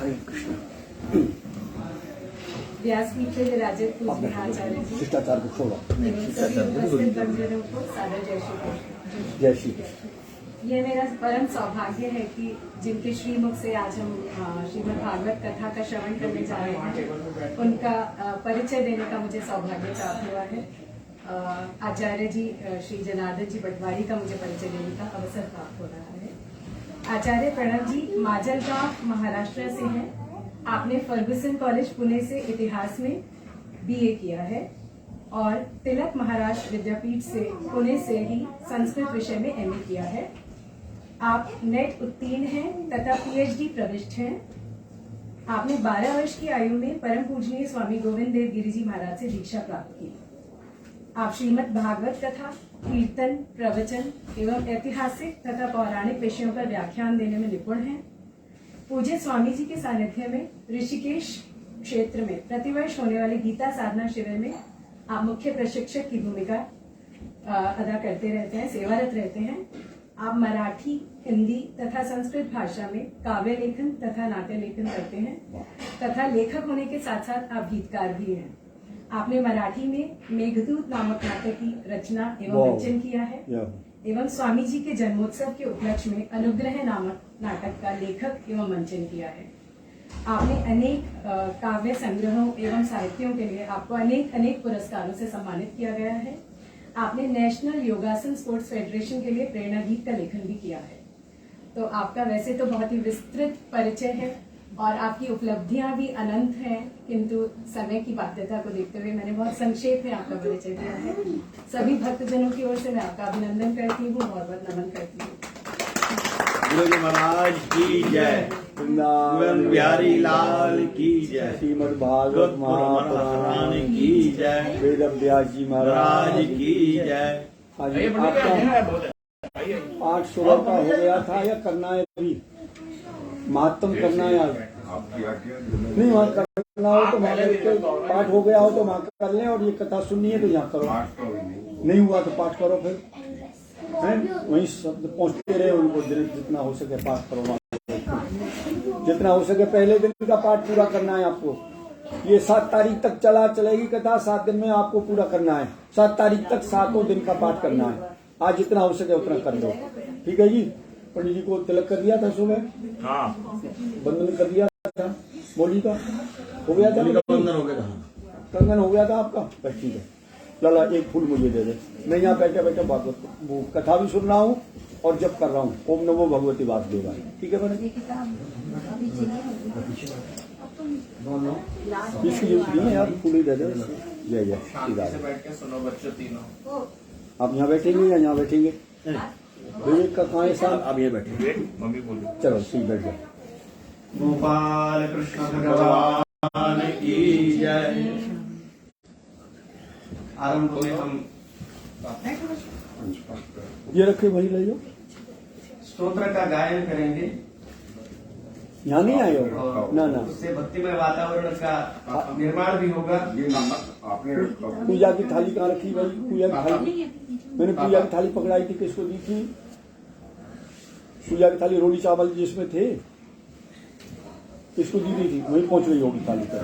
हरे कृष्ण। व्यासपीठ पे विराजित पूज्य आचार्य जी शिष्टाचार को छोड़ो। एवं सभी उपस्थित बंधुओं को सादर जय श्री कृष्ण। जय श्री कृष्ण। ये मेरा परम सौभाग्य है कि जिनके श्रीमुख से आज हम श्रीमद् भागवत कथा का श्रवण करने जा रहे हैं, उनका परिचय देने का मुझे सौभाग्य प्राप्त हुआ है। आचार्य जी श्री जनार्दन जी पटवारी का मुझे परिचय देने का अवसर प्राप्त हो रहा है। आचार्य प्रणव जी माजलगांव महाराष्ट्र से हैं। आपने फर्गुसन कॉलेज पुणे से इतिहास में बीए किया है और तिलक महाराष्ट्र विद्यापीठ से पुणे से ही संस्कृत विषय में एमए किया है। आप नेट उत्तीर्ण हैं तथा पीएचडी प्रविष्ट हैं। आपने 12 वर्ष की आयु में परम पूजनीय स्वामी गोविंद देव गिरि जी महाराज से दीक्षा प्राप्त की। आप श्रीमद् भागवत कथा, कीर्तन, प्रवचन एवं ऐतिहासिक तथा पौराणिक विषयों पर व्याख्यान देने में निपुण हैं। पूज्य स्वामी जी के सानिध्य में ऋषिकेश क्षेत्र में प्रतिवर्ष होने वाले गीता साधना शिविर में आप मुख्य प्रशिक्षक की भूमिका अदा करते रहते हैं, सेवारत रहते हैं। आप मराठी, हिंदी तथा संस्कृत भाषा में काव्य लेखन तथा नाट्य लेखन करते हैं तथा लेखक होने के साथ साथ आप गीतकार भी हैं। आपने मराठी में मेघदूत नामक नाटक की रचना एवं मंचन किया है एवं स्वामी जी के जन्मोत्सव के उपलक्ष्य में अनुग्रह नामक नाटक का लेखक एवं मंचन किया है। आपने अनेक काव्य संग्रहों एवं साहित्यों के लिए आपको अनेक पुरस्कारों से सम्मानित किया गया है। आपने नेशनल योगासन स्पोर्ट्स फेडरेशन के लिए प्रेरणा गीत का लेखन भी किया है। तो आपका वैसे तो बहुत ही विस्तृत परिचय है और आपकी उपलब्धियां भी अनंत हैं, किंतु समय की बाध्यता को देखते हुए मैंने बहुत संक्षेप में आपका परिचय दिया है। सभी भक्तजनों की ओर से मैं आपका अभिनंदन करती हूँ, बहुत बहुत नमन करती हूँ। गुरु जी महाराज की जय, बिहारी लाल की जय, श्रीमद् भागवत महापुराण की जय, वेद व्यास जी महाराज की जय। आज आपका 8 सुबह का हो गया था या करना है अभी? महात्म करना है आज? नहीं, वहाँ करना हो तो वहाँ पाठ हो गया हो तो वहाँ कर लें, और ये कथा सुननी है तो यहाँ करो। नहीं हुआ तो पाठ करो, फिर वहीं शब्द पहुँचते रहे उनको, जितना हो सके पाठ करो। जितना हो सके पहले दिन का पाठ पूरा करना है आपको। ये 7 तारीख तक चलेगी कथा, 7 दिन में आपको पूरा करना है। 7 तारीख तक 7 दिन का पाठ करना है। आज जितना हो सके उतना कर लो, ठीक है जी। पंडित जी को तिलक कर दिया था सुबह, हाँ, बंधन कर दिया था, बोली का हो गया था, बंधन हो गया था, कंगन हो गया था आपका, बस ठीक है। लाला एक फूल मुझे दे दे, मैं यहाँ बैठे बैठे भागवत वो कथा भी सुन रहा हूँ और जब कर रहा हूँ ओम नमो भगवती वासुदेवाय, ठीक है मैडम। इसकी जरूरत नहीं है यार, फूल ही दे दे। जय जय श्री राम। आप यहाँ बैठेंगे या यहाँ बैठेंगे? विवेक का कहाँ है साहब? आप यहाँ बैठे, मम्मी बोली। चलो ठीक, बैठ जाओ। गोपाल कृष्ण भगवान की जय। आरंभ में हम ये रखे वही ले जाओ। स्तोत्र का गायन करेंगे। यहाँ नहीं आए हो ना? उससे भक्तिमय वातावरण का निर्माण भी होगा। पूजा की थाली कहाँ रखी भाई? पूजा की थाली मैंने पूजा की थाली पकड़ाई थी, किसको दी थी? पूजा की थाली रोटी चावल जिसमें थे, किसको दी थी? वहीं पहुंच गई होगी थाली पर।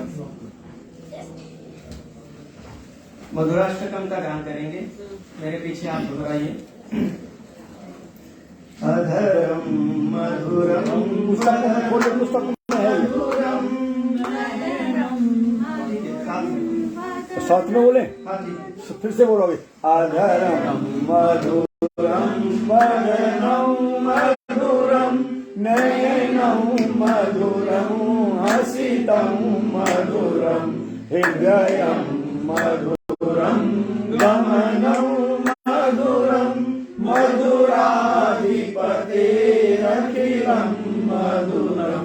मधुराष्टकम का गान करेंगे। मेरे पीछे आप दोहराइए। अधरम मधुरम पुस्तक खोले, पुस्तक है साथ में बोले, फिर से बोलोगे। अधरम मधुरम वदनम मधुरम नयनम मधुरम हसितम मधुरम हृदयम मधुरम गमनम मधुरम मधुराधिपतेरखिलम मधुरम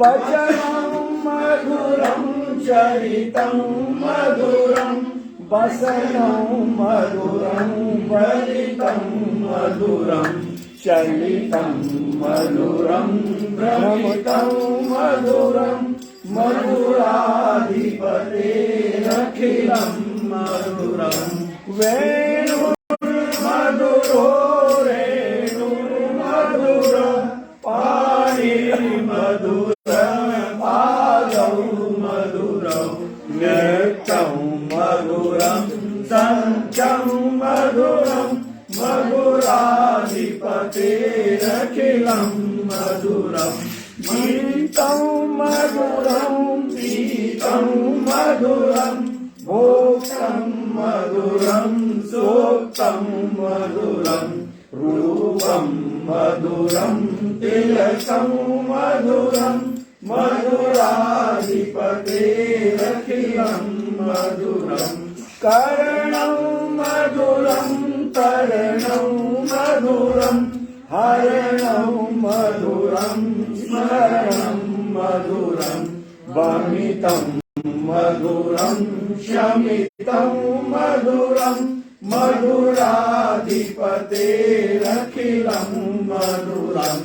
वचनम मधुरम चरितम मधुरम वसनं मधुरं वलितं मधुरं चलितं मधुरं भ्रमितं मधुरं मधुराधिपतेरखिलं मधुरं वेणुर्मधुरो रेणुर्मधुर पाणिर्मधुर रसितं मधुरं पीतं मधुरं भोक्तं मधुरं सोक्तं मधुरं रूपं मधुरं तिलकं मधुरं मधुराधिपतेरखिलं मधुरं कर्णं मधुरं तरणं मधुरं हरणं मधुरं स्मरणं मधुरं वमितं मधुरं शमितं मधुरं मधुराधिपतेरखिलं मधुरं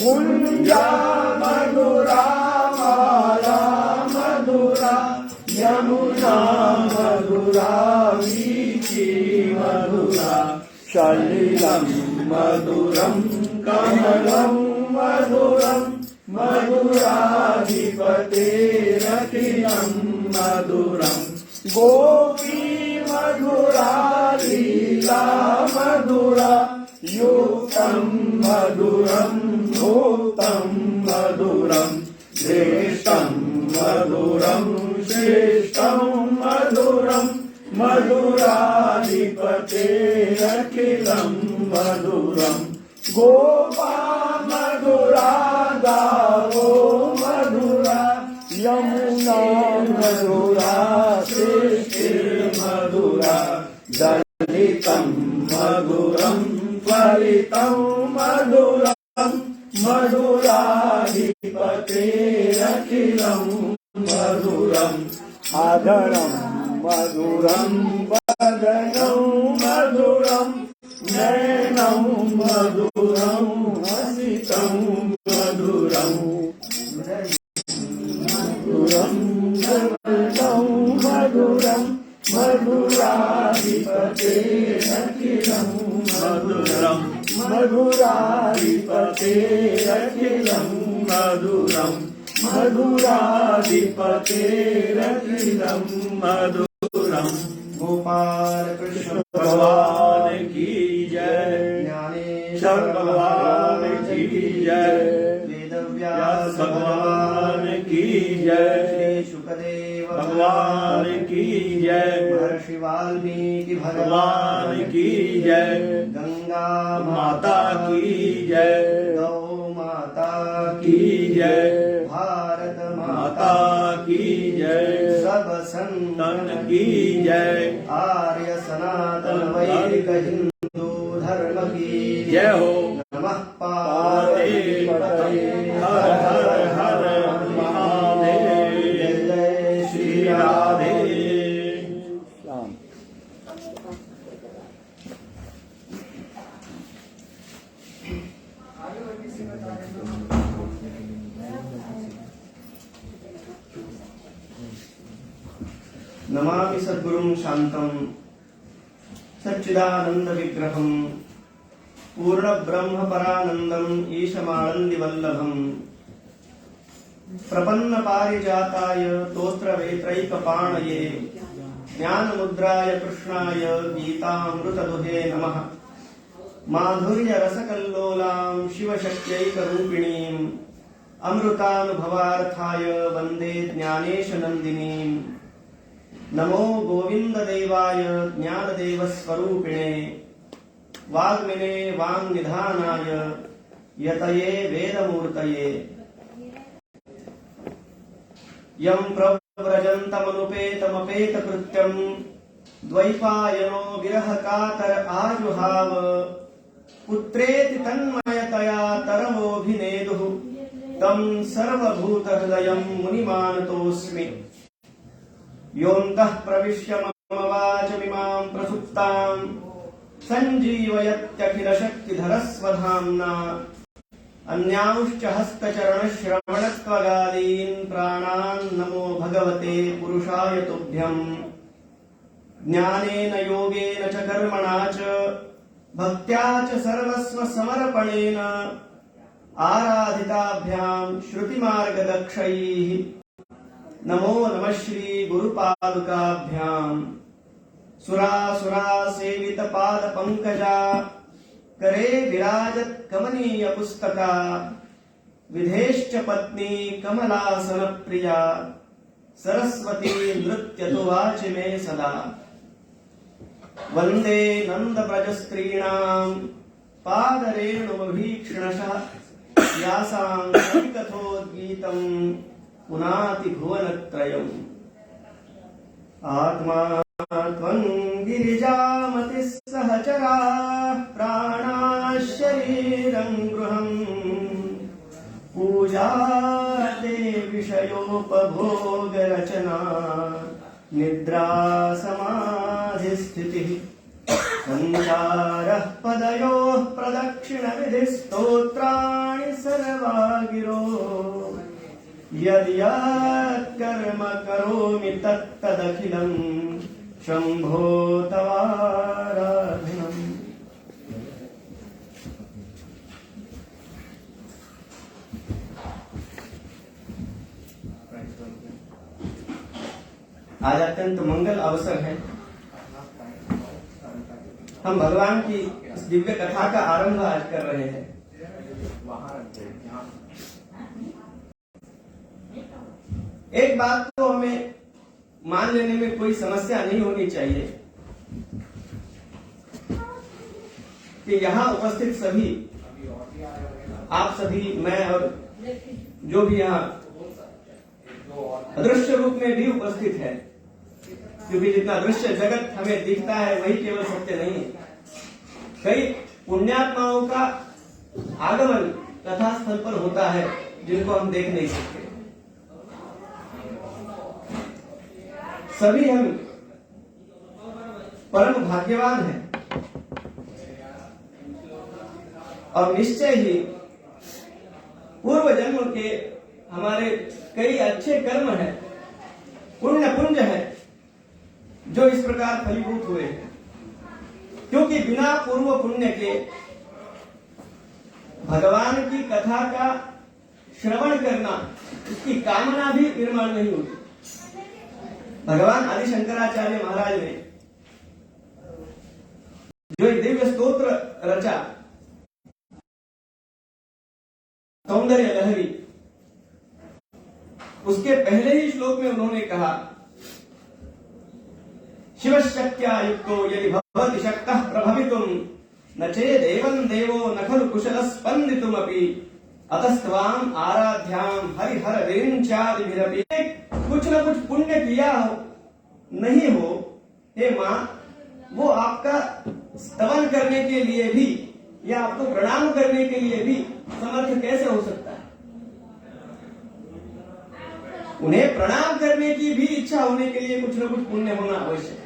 गुञ्जा मधुरा माला मधुरा यमुना मधुरा वीची मधुरा सलिलं मधुरं कमलं मधुरं मधुराधिपतेरखिलं मधुरं गोपी मधुरा लीला मधुरा युक्तं मधुरं भूतं मधुरं श्रेष्ठं मधुरं श्रेष्ठं मधुरं मधुराधिपतेरखिलं मधुरं गोपा मधुरा गावो मधुरा यमुना मधुरा मधुरा दलितं मधुरं फलितं मधुरं मधुराधिपतेरखिलं मधुरम् आधरं मधुरं वदनं मधुरं नयनं मधुरं हसितं मधुरं मधुरं मधुरं मधुरं मधुराधिपतेरखिलं मधुरं मधुराधिपतेरखिलं मधुरं मधुराधिपतेरखिलं मधुरं गोपाल कृष्ण भगवान की जय ज्ञानेश्वर भगवान की जय वेदव्यास भगवान की जय श्री शुकदेव भगवान की जय महर्षि वाल्मीकि भगवान की जय गंगा माता की जय गौ माता की जय भारत माता की जय सब संतन तन की जय आर्य सनातन वैदिक हिंदू धर्म की जय हो नमः पार्वती पार्वती हर हर हर महादेव जय जय श्री राधे राम नमामि सद्गुरुं शान्तं सच्चिदानंद विग्रहं पूर्ण ब्रह्म परानंदं ईशमानंदि वल्लभं प्रपन्न पारिजाताय तोत्र वेत्रैकपाणये ज्ञान मुद्राय कृष्णाय गीतामृत दुहे नमः माधुर्य रसकल्लोलां शिवशक्त्यैक रूपिणीं अमृतानुभवार्थाय वन्दे ज्ञानेश नन्दिनीं नमो गोविंद देवाय ज्ञानदेव स्वरूपिणे वाग्मिने वाङ्निधानाय यतये वेदमूर्तये यं प्रव्रजन्तमनुपेतमपेतकृत्यं द्वैपायनो विरहकातर आजुहाव पुत्रेति तन्मयतया तरवोऽभिनेदुः तं सर्वभूतहृदयं मुनिमानतोऽस्मि योऽन्तः प्रविश्य मम वाचमिमां प्रसुप्तां सञ्जीवयत्यखिलशक्तिधरस्वधाम्ना अन्यांश्च हस्तचरणश्रवणत्वगादीन् प्राणान् नमो भगवते पुरुषाय तुभ्यम् ज्ञानेन योगेन च कर्मणा च भक्त्या च सर्वस्वसमर्पणेन आराधिताभ्यां श्रुतिमार्गदक्षैः नमो नमः श्री गुरुपादुकाभ्याम् सुरासुरा सेवित पाद पंकजा करे विराजत कमनीय पुस्तका विधेश्च पत्नी कमलासन प्रिया सरस्वती नृत्यतु वाचि मे सदा वंदे नंद ब्रज स्त्रीणां पादरेणुमभीक्षणशः यासां कथोद्गीतं पुनाति भुवनत्रयम् आत्मा त्वं गिरिजामतिः सहचरा प्राणाः शरीरं गृहम् पूजा ते विषयोपभोगरचना निद्रा समाधिस्थितिः संसारः पदयोः प्रदक्षिणविधिः स्तोत्राणि सर्वा गिरो यद् यत् कर्म करोमि तत्तदखिलं शम्भो तवाराधनम्। आज अत्यंत मंगल अवसर है। हम भगवान की इस दिव्य कथा का आरंभ आज कर रहे हैं। एक बात तो हमें मान लेने में कोई समस्या नहीं होनी चाहिए कि यहाँ उपस्थित सभी, आप सभी, मैं और जो भी यहाँ अदृश्य रूप में भी उपस्थित है, क्योंकि जितना दृश्य जगत हमें दिखता है वही केवल सत्य नहीं है। कई पुण्यात्माओं का आगमन कथा स्थल पर होता है जिनको हम देख नहीं सकते। सभी हम परम भाग्यवान हैं और निश्चय ही पूर्व जन्म के हमारे कई अच्छे कर्म हैं, पुण्य पुंज है जो इस प्रकार फलीभूत हुए हैं। क्योंकि बिना पूर्व पुण्य के भगवान की कथा का श्रवण करना, उसकी कामना भी निर्माण नहीं होती। भगवान आदि शंकराचार्य महाराज ने जो एक दिव्य स्तोत्र रचा, सौंदर्य लहरी, उसके पहले ही श्लोक में उन्होंने कहा, शिवशक्त्या युक्तो यदि भवति शक्तः प्रभवितुं न चेदेवं देवो न खलु कुशलः स्पन्दितुमपि अतस्त्वाम् आराध्याम् हरिहर विरिञ्चादिभिरपि। कुछ न कुछ पुण्य किया हो नहीं हो, हे माँ, वो आपका स्तवन करने के लिए भी या आपको प्रणाम करने के लिए भी समर्थ कैसे हो सकता है? उन्हें प्रणाम करने की भी इच्छा होने के लिए कुछ न कुछ पुण्य होना आवश्यक है।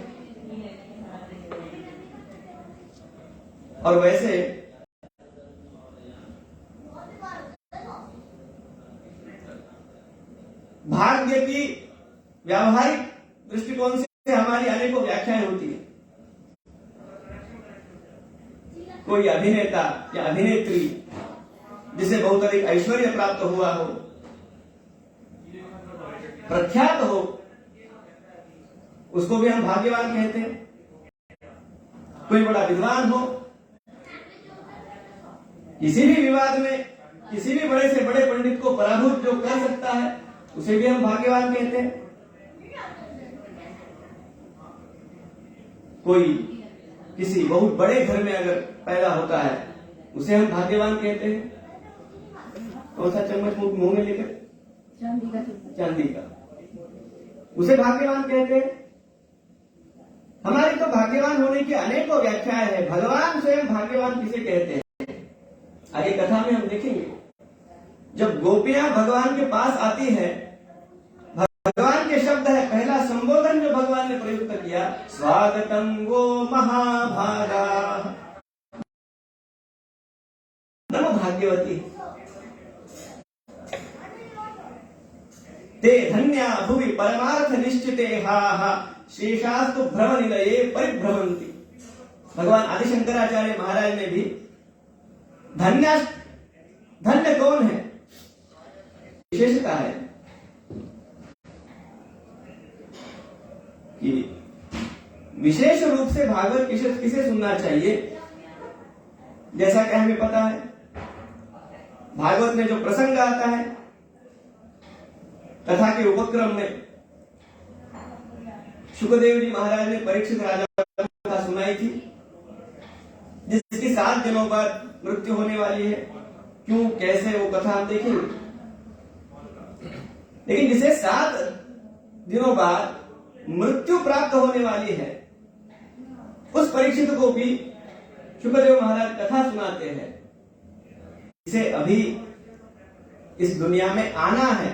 और वैसे भाग्य की व्यावहारिक दृष्टिकोण से हमारी अनेकों व्याख्याएं होती है। कोई अभिनेता या अभिनेत्री जिसे बहुत अधिक ऐश्वर्य प्राप्त हुआ हो, प्रख्यात हो, उसको भी हम भाग्यवान कहते हैं। कोई बड़ा विद्वान हो, किसी भी विवाद में किसी भी बड़े से बड़े पंडित को पराभूत जो कर सकता है, उसे भी हम भाग्यवान कहते हैं। कोई किसी बहुत बड़े घर में अगर पैदा होता है, उसे हम भाग्यवान कहते हैं। कौन सा चम्मच मुंह में लेकर? चांदी का, उसे भाग्यवान कहते हैं। हमारी तो भाग्यवान होने की अनेकों व्याख्याएं हैं। भगवान स्वयं भाग्यवान किसे कहते हैं, आगे कथा में हम देखेंगे। जब गोपियां भगवान के पास आती हैं, भगवान के शब्द है, पहला संबोधन जो भगवान ने प्रयुक्त किया, स्वागतम वो महाभागा नमो भाग्यवती ते धन्या भुवि परमार्थ निश्चिते हा शेषास्तु भ्रम निलये परिभ्रमंती। भगवान आदि शंकराचार्य महाराज ने भी धन्य कौन है, विशेषता है कि विशेष रूप से भागवत किसे सुनना चाहिए। जैसा कि हमें पता है, भागवत में जो प्रसंग आता है कथा के उपक्रम में, शुकदेव जी महाराज ने परीक्षित राजा को कथा सुनाई थी, जिसकी 7 दिनों बाद मृत्यु होने वाली है। क्यों, कैसे, वो कथा हम देखेंगे। लेकिन जिसे 7 दिनों बाद मृत्यु प्राप्त होने वाली है, उस परीक्षित को भी शुकदेव महाराज कथा सुनाते हैं। इसे अभी इस दुनिया में आना है,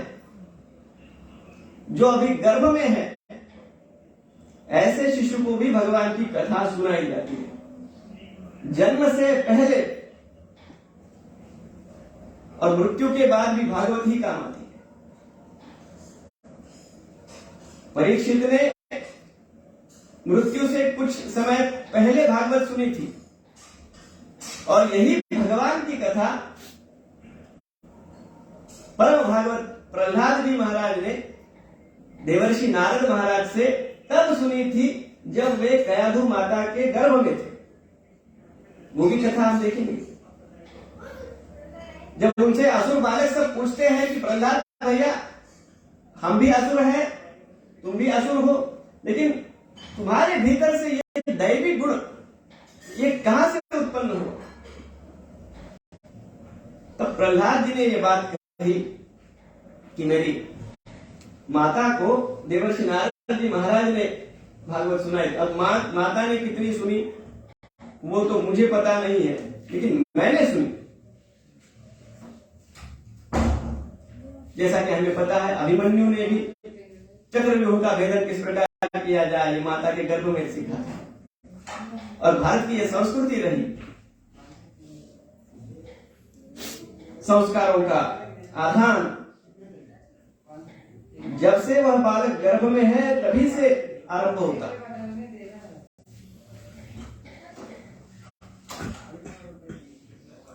जो अभी गर्भ में है, ऐसे शिशु को भी भगवान की कथा सुनाई जाती है। जन्म से पहले और मृत्यु के बाद भी भागवत ही काम आती है। परीक्षित ने मृत्यु से कुछ समय पहले भागवत सुनी थी, और यही भगवान की कथा परम भागवत प्रहलाद जी महाराज ने देवर्षि नारद महाराज से तब सुनी थी जब वे कयाधु माता के गर्भ में थे। वो भी कथा हम देखेंगे। जब उनसे असुर बालक सब पूछते हैं कि प्रहलाद भैया, हम भी असुर हैं, तुम भी असुर हो, लेकिन तुम्हारे भीतर से ये दैवी गुण ये कहां से उत्पन्न हो? तब प्रहलाद जी ने ये बात कही कि मेरी माता को देवर्षि नारद जी महाराज ने भागवत सुनाई। अब माता ने कितनी सुनी वो तो मुझे पता नहीं है, लेकिन मैंने सुनी। जैसा कि हमें पता है, अभिमन्यु ने भी चक्रव्यूह का भेदन किस प्रकार किया जाए, ये माता के गर्भ में सीखा। और भारत की यह संस्कृति रही, संस्कारों का आधान जब से वह बालक गर्भ में है तभी से आरंभ होता।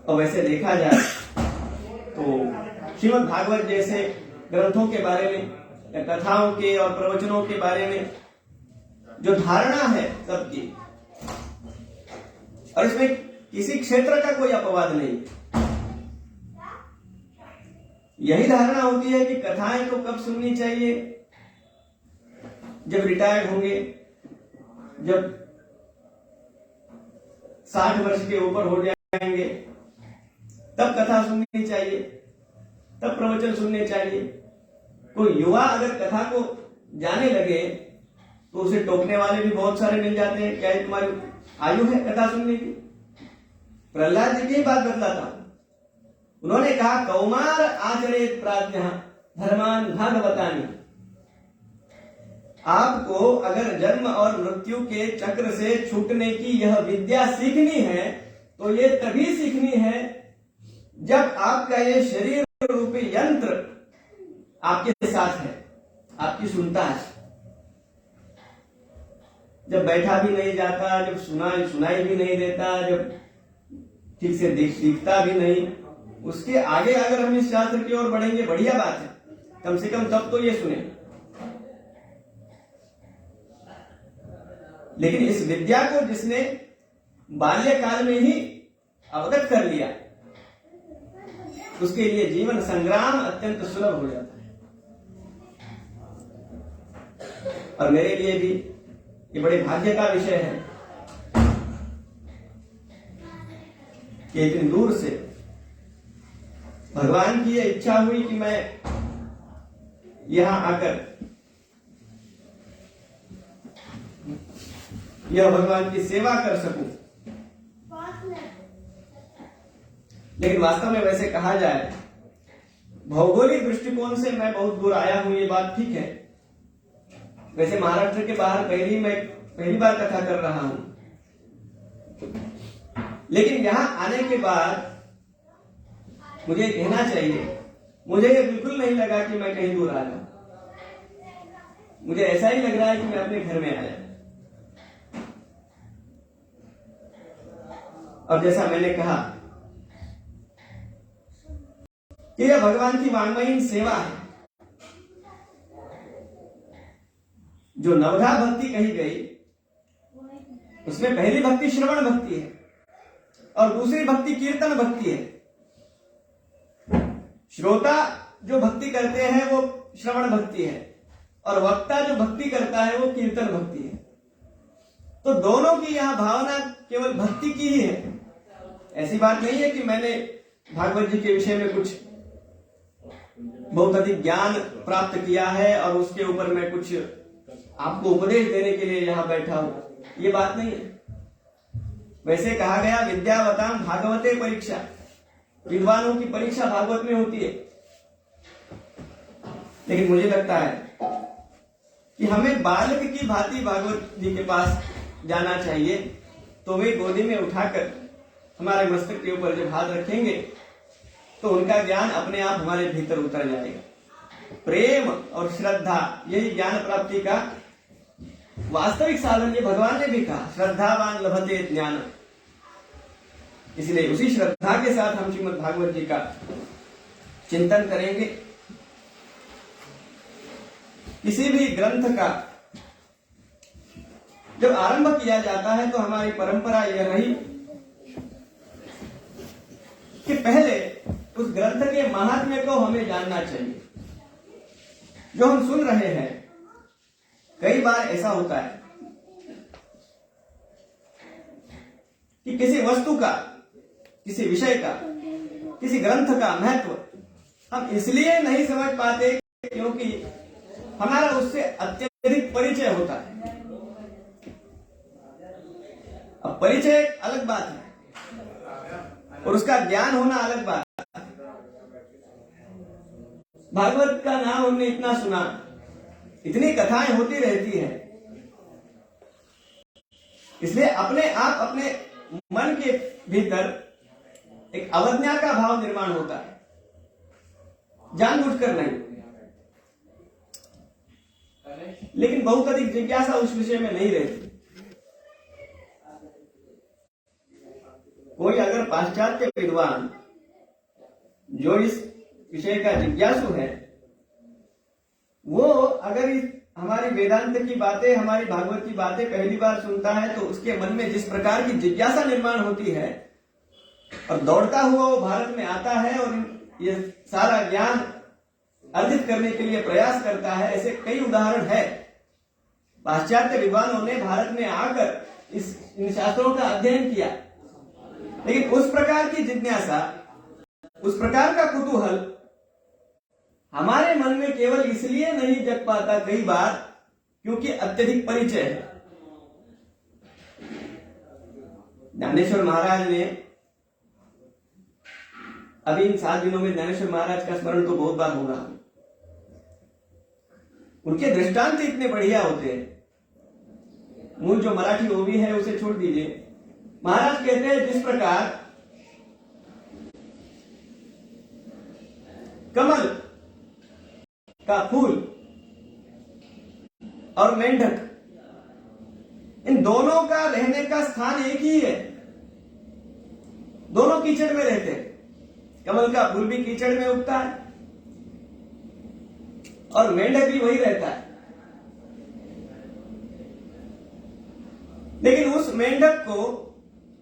और वैसे देखा जाए तो श्रीमद् भागवत जैसे ग्रंथों के बारे में या कथाओं के और प्रवचनों के बारे में जो धारणा है सबकी, और इसमें किसी क्षेत्र का कोई अपवाद नहीं, यही धारणा होती है कि कथाएं तो कब सुननी चाहिए, जब रिटायर्ड होंगे, जब 60 वर्ष के ऊपर हो जाएंगे, तब कथा सुननी चाहिए, तब प्रवचन सुनने चाहिए। कोई युवा अगर कथा को जाने लगे तो उसे टोकने वाले भी बहुत सारे मिल जाते हैं, क्या तुम्हारी आयु है कथा सुनने की? प्रहलाद जी की बात बतलाता, उन्होंने कहा कौमार आचरेत प्राज्ञ धर्मान भागवतानि। आपको अगर जन्म और मृत्यु के चक्र से छूटने की यह विद्या सीखनी है तो ये तभी सीखनी है जब आपका ये शरीर रूपी यंत्र आपके साथ है, आपकी सुनता है। जब बैठा भी नहीं जाता, जब सुनाई भी नहीं देता, जब ठीक से दिखता भी नहीं, उसके आगे अगर हम इस शास्त्र की ओर बढ़ेंगे बढ़िया बात है, कम से कम तब तो ये सुने। लेकिन इस विद्या को जिसने बाल्यकाल में ही अवगत कर लिया, उसके लिए जीवन संग्राम अत्यंत सुलभ हो जाता है। और मेरे लिए भी ये बड़े भाग्य का विषय है कि इतनी दूर से भगवान की यह इच्छा हुई कि मैं यहां आकर यह भगवान की सेवा कर सकूं। लेकिन वास्तव में वैसे कहा जाए, भौगोलिक दृष्टिकोण से मैं बहुत दूर आया हूं, ये बात ठीक है। वैसे महाराष्ट्र के बाहर पहली बार कथा कर रहा हूं, लेकिन यहां आने के बाद मुझे कहना चाहिए, मुझे ये बिल्कुल नहीं लगा कि मैं कहीं दूर आया। मुझे ऐसा ही लग रहा है कि मैं अपने घर में आया। और जैसा मैंने कहा कि यह भगवान की वाङ्मयीन सेवा है। जो नवधा भक्ति कही गई, उसमें पहली भक्ति श्रवण भक्ति है और दूसरी भक्ति कीर्तन भक्ति है। श्रोता जो भक्ति करते हैं वो श्रवण भक्ति है, और वक्ता जो भक्ति करता है वो कीर्तन भक्ति है। तो दोनों की यहां भावना केवल भक्ति की ही है। ऐसी बात नहीं है कि मैंने भागवत जी के विषय में कुछ बहुत अधिक ज्ञान प्राप्त किया है और उसके ऊपर मैं कुछ आपको उपदेश देने के लिए यहां बैठा हूं, ये बात नहीं है। वैसे कहा गया विद्यावताम भागवते परीक्षा, विद्वानों की परीक्षा भागवत में होती है। लेकिन मुझे लगता है कि हमें बालक की भांति भागवत जी के पास जाना चाहिए, तो वे गोदी में उठाकर हमारे मस्तक के ऊपर जब हाथ रखेंगे तो उनका ज्ञान अपने आप हमारे भीतर उतर जाएगा। प्रेम और श्रद्धा यही ज्ञान प्राप्ति का वास्तविक साधन, ये भगवान ने भी कहा, श्रद्धावान लभते ज्ञान। इसलिए उसी श्रद्धा के साथ हम श्रीमद् भागवत जी का चिंतन करेंगे। किसी भी ग्रंथ का जब आरंभ किया जाता है तो हमारी परंपरा यह रही कि पहले उस ग्रंथ के महात्म्य को हमें जानना चाहिए। जो हम सुन रहे हैं, कई बार ऐसा होता है कि किसी वस्तु का, किसी विषय का, किसी ग्रंथ का महत्व हम इसलिए नहीं समझ पाते क्योंकि हमारा उससे अत्यधिक परिचय होता है। अब परिचय एक अलग बात है और उसका ज्ञान होना अलग बात है। भागवत का नाम हमने इतना सुना, इतनी कथाएं होती रहती हैं, इसलिए अपने आप अपने मन के भीतर एक अवज्ञा का भाव निर्माण होता है, जानबूझकर नहीं। लेकिन बहुत अधिक जिज्ञासा उस विषय में नहीं रहती। कोई अगर पाश्चात्य विद्वान जो इस विषय का जिज्ञासु है, वो अगर इस हमारी वेदांत की बातें, हमारी भागवत की बातें पहली बार सुनता है तो उसके मन में जिस प्रकार की जिज्ञासा निर्माण होती है और दौड़ता हुआ वो भारत में आता है और ये सारा ज्ञान अर्जित करने के लिए प्रयास करता है, ऐसे कई उदाहरण है। पाश्चात्य विद्वानों ने भारत में आकर इन शास्त्रों का अध्ययन किया, लेकिन उस प्रकार की जिज्ञासा, उस प्रकार का कुतूहल हमारे मन में केवल इसलिए नहीं जग पाता कई बार क्योंकि अत्यधिक परिचय है। ज्ञानेश्वर महाराज ने, अभी इन 7 दिनों में ज्ञानेश्वर महाराज का स्मरण तो बहुत बार होगा, उनके दृष्टांत इतने बढ़िया होते हैं। मूल जो मराठी ओवी है उसे छोड़ दीजिए। महाराज कहते हैं जिस प्रकार कमल का फूल और मेंढक, इन दोनों का रहने का स्थान एक ही है, दोनों कीचड़ में रहते हैं। कमल का फूल भी कीचड़ में उगता है और मेंढक भी वही रहता है। लेकिन उस मेंढक को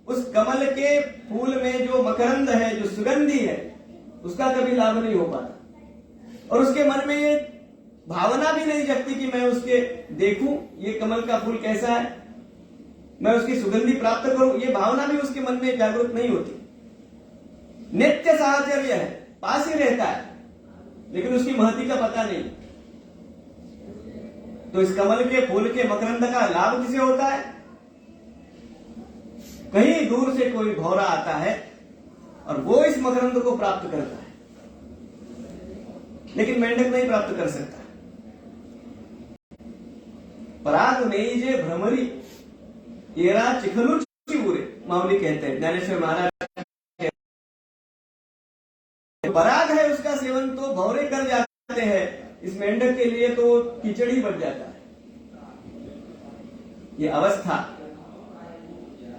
उस कमल के फूल में जो मकरंद है, जो सुगंधी है, उसका कभी लाभ नहीं हो पाता और उसके मन में ये भावना भी नहीं जगती कि मैं उसके देखूं ये कमल का फूल कैसा है, मैं उसकी सुगंधी प्राप्त करूं, ये भावना भी उसके मन में जागरूक नहीं होती। नित्य साहचर्य है, पास ही रहता है, लेकिन उसकी महती का पता नहीं। तो इस कमल के फूल के मकरंद का लाभ किसे होता है? कहीं दूर से कोई भौरा आता है और वो इस मकरंद को प्राप्त करता है, लेकिन मेंढक नहीं प्राप्त कर सकता। पराग नहीं जे भ्रमरी येरा चिखलू चिबुरे, माऊली कहते हैं, ज्ञानेश्वर महाराज। पराग है उसका सेवन तो भौरे कर जाते हैं, इस मेंढक के लिए तो कीचड़ ही बच जाता है। ये अवस्था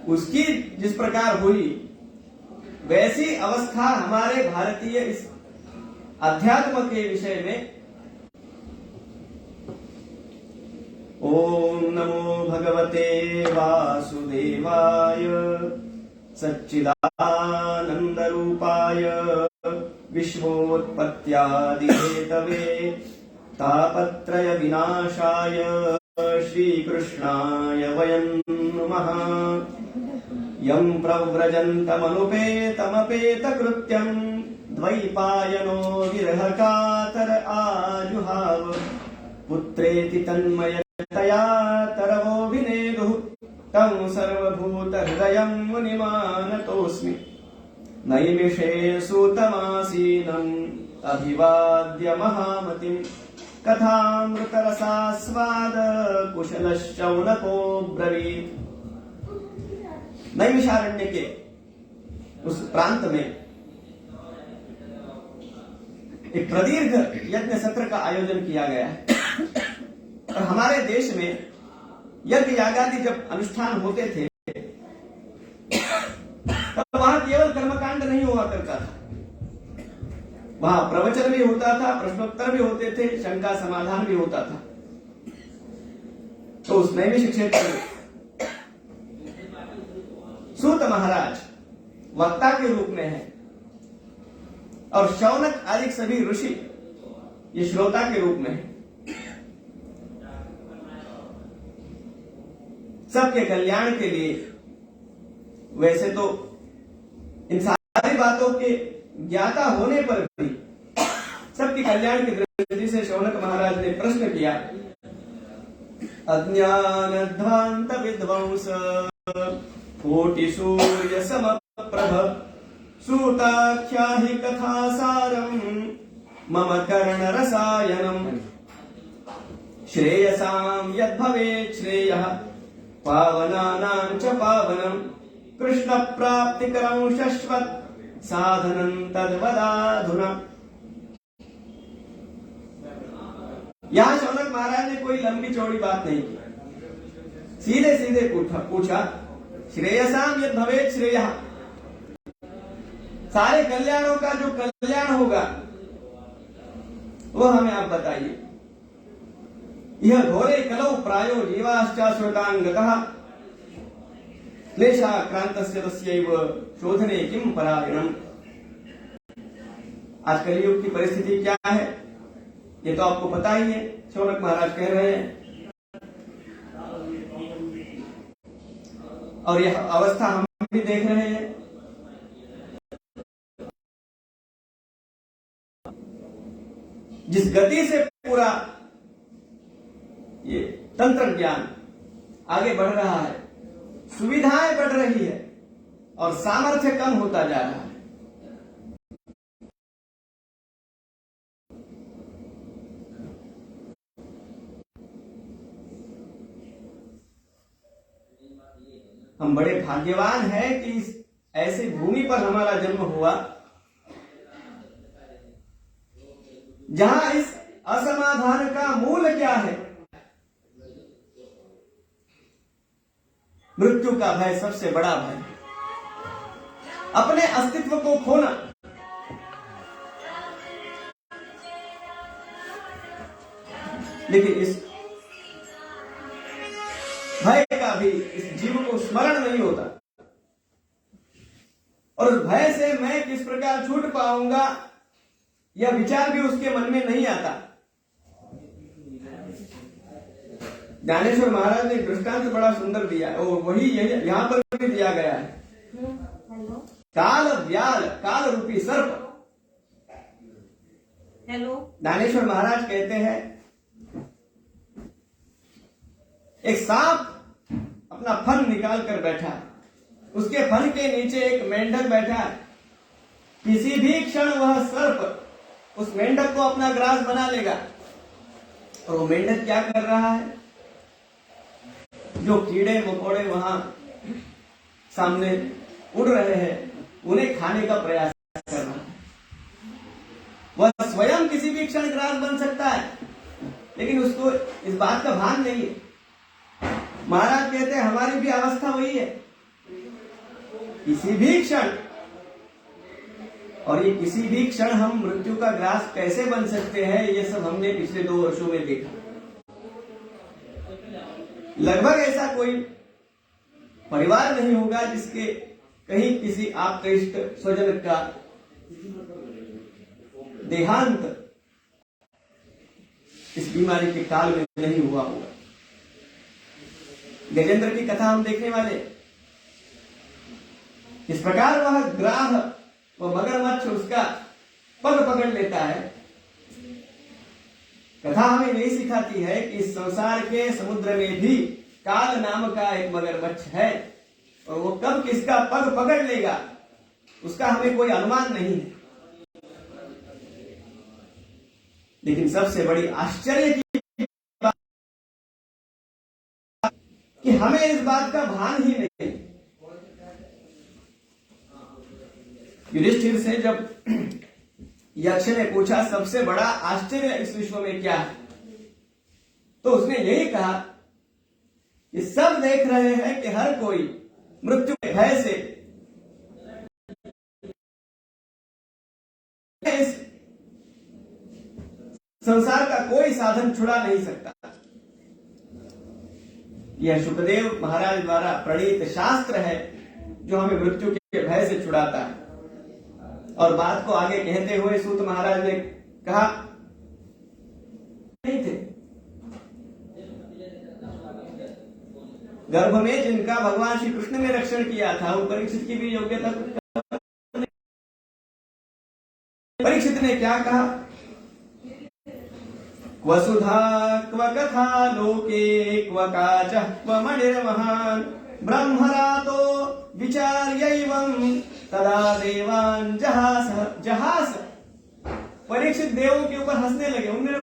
उसकी जिस प्रकार हुई, वैसी अवस्था हमारे भारतीय इस अध्यात्म के विषय में। ओम नमो भगवते वासुदेवाय सच्चिदानंद रूपाय विश्वोत्पत्ति सत्यादिहेतवे तापत्रय विनाशाय श्रीकृष्णाय वयं नुमः। यं प्रव्रजन्तमनुपेतमपेतकृत्यं द्वैपायनो विरहकातर आजुहाव। पुत्रेति तन्मयतया तरवो विनेदुः तं सर्वभूतहृदयं मुनिमानतोऽस्मि। नैमिषे सूतमासीनम् अभिवाद्य महामतिम् कथामृतरसास्वाद कुशलश्चौनको ब्रवीत्। नैमिषारण्य के उस प्रांत में एक प्रदीर्घ यज्ञ सत्र का आयोजन किया गया है। और हमारे देश में यज्ञ यागादि जब अनुष्ठान होते थे तब वहां केवल कर्मकांड नहीं हुआ करता था, वहां प्रवचन भी होता था, प्रश्नोत्तर भी होते थे, शंका समाधान भी होता था। तो उस नैमिष क्षेत्र में सूत महाराज वक्ता के रूप में है और शौनक आदि सभी ऋषि ये श्रोता के रूप में है। सबके कल्याण के लिए, वैसे तो इन सारी बातों के ज्ञाता होने पर भी सबके कल्याण की दृष्टि से शौनक महाराज ने प्रश्न किया। अज्ञानध्वांत विध्वंस कोटि सूर्य समप्रभ सूताख्या हि कथासारं मम कर्ण रसायनम्। श्रेयसां यद्भवेत् श्रेयः पावनानां च पावनम् कृष्ण प्राप्तिकरं शश्वत् साधनं तद्वदाधुना। यहां शौनक महाराज ने कोई लंबी चौड़ी बात नहीं की, सीधे सीधे पूछा श्रेयसाम यद भवेत् श्रेयः, सारे कल्याणों का जो कल्याण होगा वो हमें आप बताइए। यह घोरे कलौ प्रायो जीवाश्चाश्रुतांगतः क्लेशाक्रांतस्य तस्यैव शोधने किं परायणम्। आज कलयुग की परिस्थिति क्या है ये तो आपको पता ही है। शौनक महाराज कह रहे हैं और यह अवस्था हम भी देख रहे हैं। जिस गति से पूरा ये तंत्र ज्ञान आगे बढ़ रहा है, सुविधाएं बढ़ रही है और सामर्थ्य कम होता जा रहा है। हम बड़े भाग्यवान हैं कि इस ऐसी भूमि पर हमारा जन्म हुआ जहां इस असमाधान का मूल क्या है? मृत्यु का भय सबसे बड़ा भय, अपने अस्तित्व को खोना। लेकिन इस भय का भी इस जीव को स्मरण नहीं होता और उस भय से मैं किस प्रकार छूट पाऊंगा यह विचार भी उसके मन में नहीं आता। ज्ञानेश्वर महाराज ने दृष्टांत बड़ा सुंदर दिया और वही यहां पर भी दिया गया है। काल व्याल, काल रूपी सर्प। हेलो, ज्ञानेश्वर महाराज कहते हैं एक सांप अपना फन निकाल कर बैठा, उसके फन के नीचे एक मेंढक बैठा है। किसी भी क्षण वह सर्प उस मेंढक को अपना ग्रास बना लेगा। और वो मेंढक क्या कर रहा है? जो कीड़े मकोड़े वहां सामने उड़ रहे हैं उन्हें खाने का प्रयास कर रहा है। वह स्वयं किसी भी क्षण ग्रास बन सकता है, लेकिन उसको इस बात का भान नहीं है। महाराज कहते हैं हमारी भी अवस्था वही है, किसी भी क्षण। और ये किसी भी क्षण हम मृत्यु का ग्रास कैसे बन सकते हैं, ये सब हमने पिछले 2 वर्षों में देखा। लगभग ऐसा कोई परिवार नहीं होगा जिसके कहीं किसी आपके इष्ट स्वजन का देहांत इस बीमारी के काल में नहीं हुआ होगा। गजेंद्र की कथा हम देखने वाले, इस प्रकार वह ग्राह व मगरमच्छ उसका पग पकड़ लेता है। कथा हमें यही सिखाती है कि इस संसार के समुद्र में भी काल नाम का एक मगरमच्छ है, और वो कब किसका पग पकड़ लेगा उसका हमें कोई अनुमान नहीं है। लेकिन सबसे बड़ी आश्चर्य की बात कि हमें इस बात का भान ही नहीं। युधिष्ठिर से जब यक्ष ने पूछा सबसे बड़ा आश्चर्य इस विश्व में क्या है, तो उसने यही कहा कि सब देख रहे हैं कि हर कोई मृत्यु के भय से इस संसार का कोई साधन छुड़ा नहीं सकता। यह शुकदेव महाराज द्वारा प्रणीत शास्त्र है जो हमें मृत्यु के भय से छुड़ाता है। और बात को आगे कहते हुए सूत महाराज ने कहा, नहीं थे गर्भ में जिनका भगवान श्री कृष्ण ने रक्षण किया था, वो परीक्षित की भी योग्यता। परीक्षित ने क्या कहा, क्व सुधा क्व कथा लोके क्व काचः क्व मणिर्महान् ब्रह्मरातो विचार्यैवं तदा देवान् जहास। परीक्षित देवों के ऊपर हंसने लगे। उन्होंने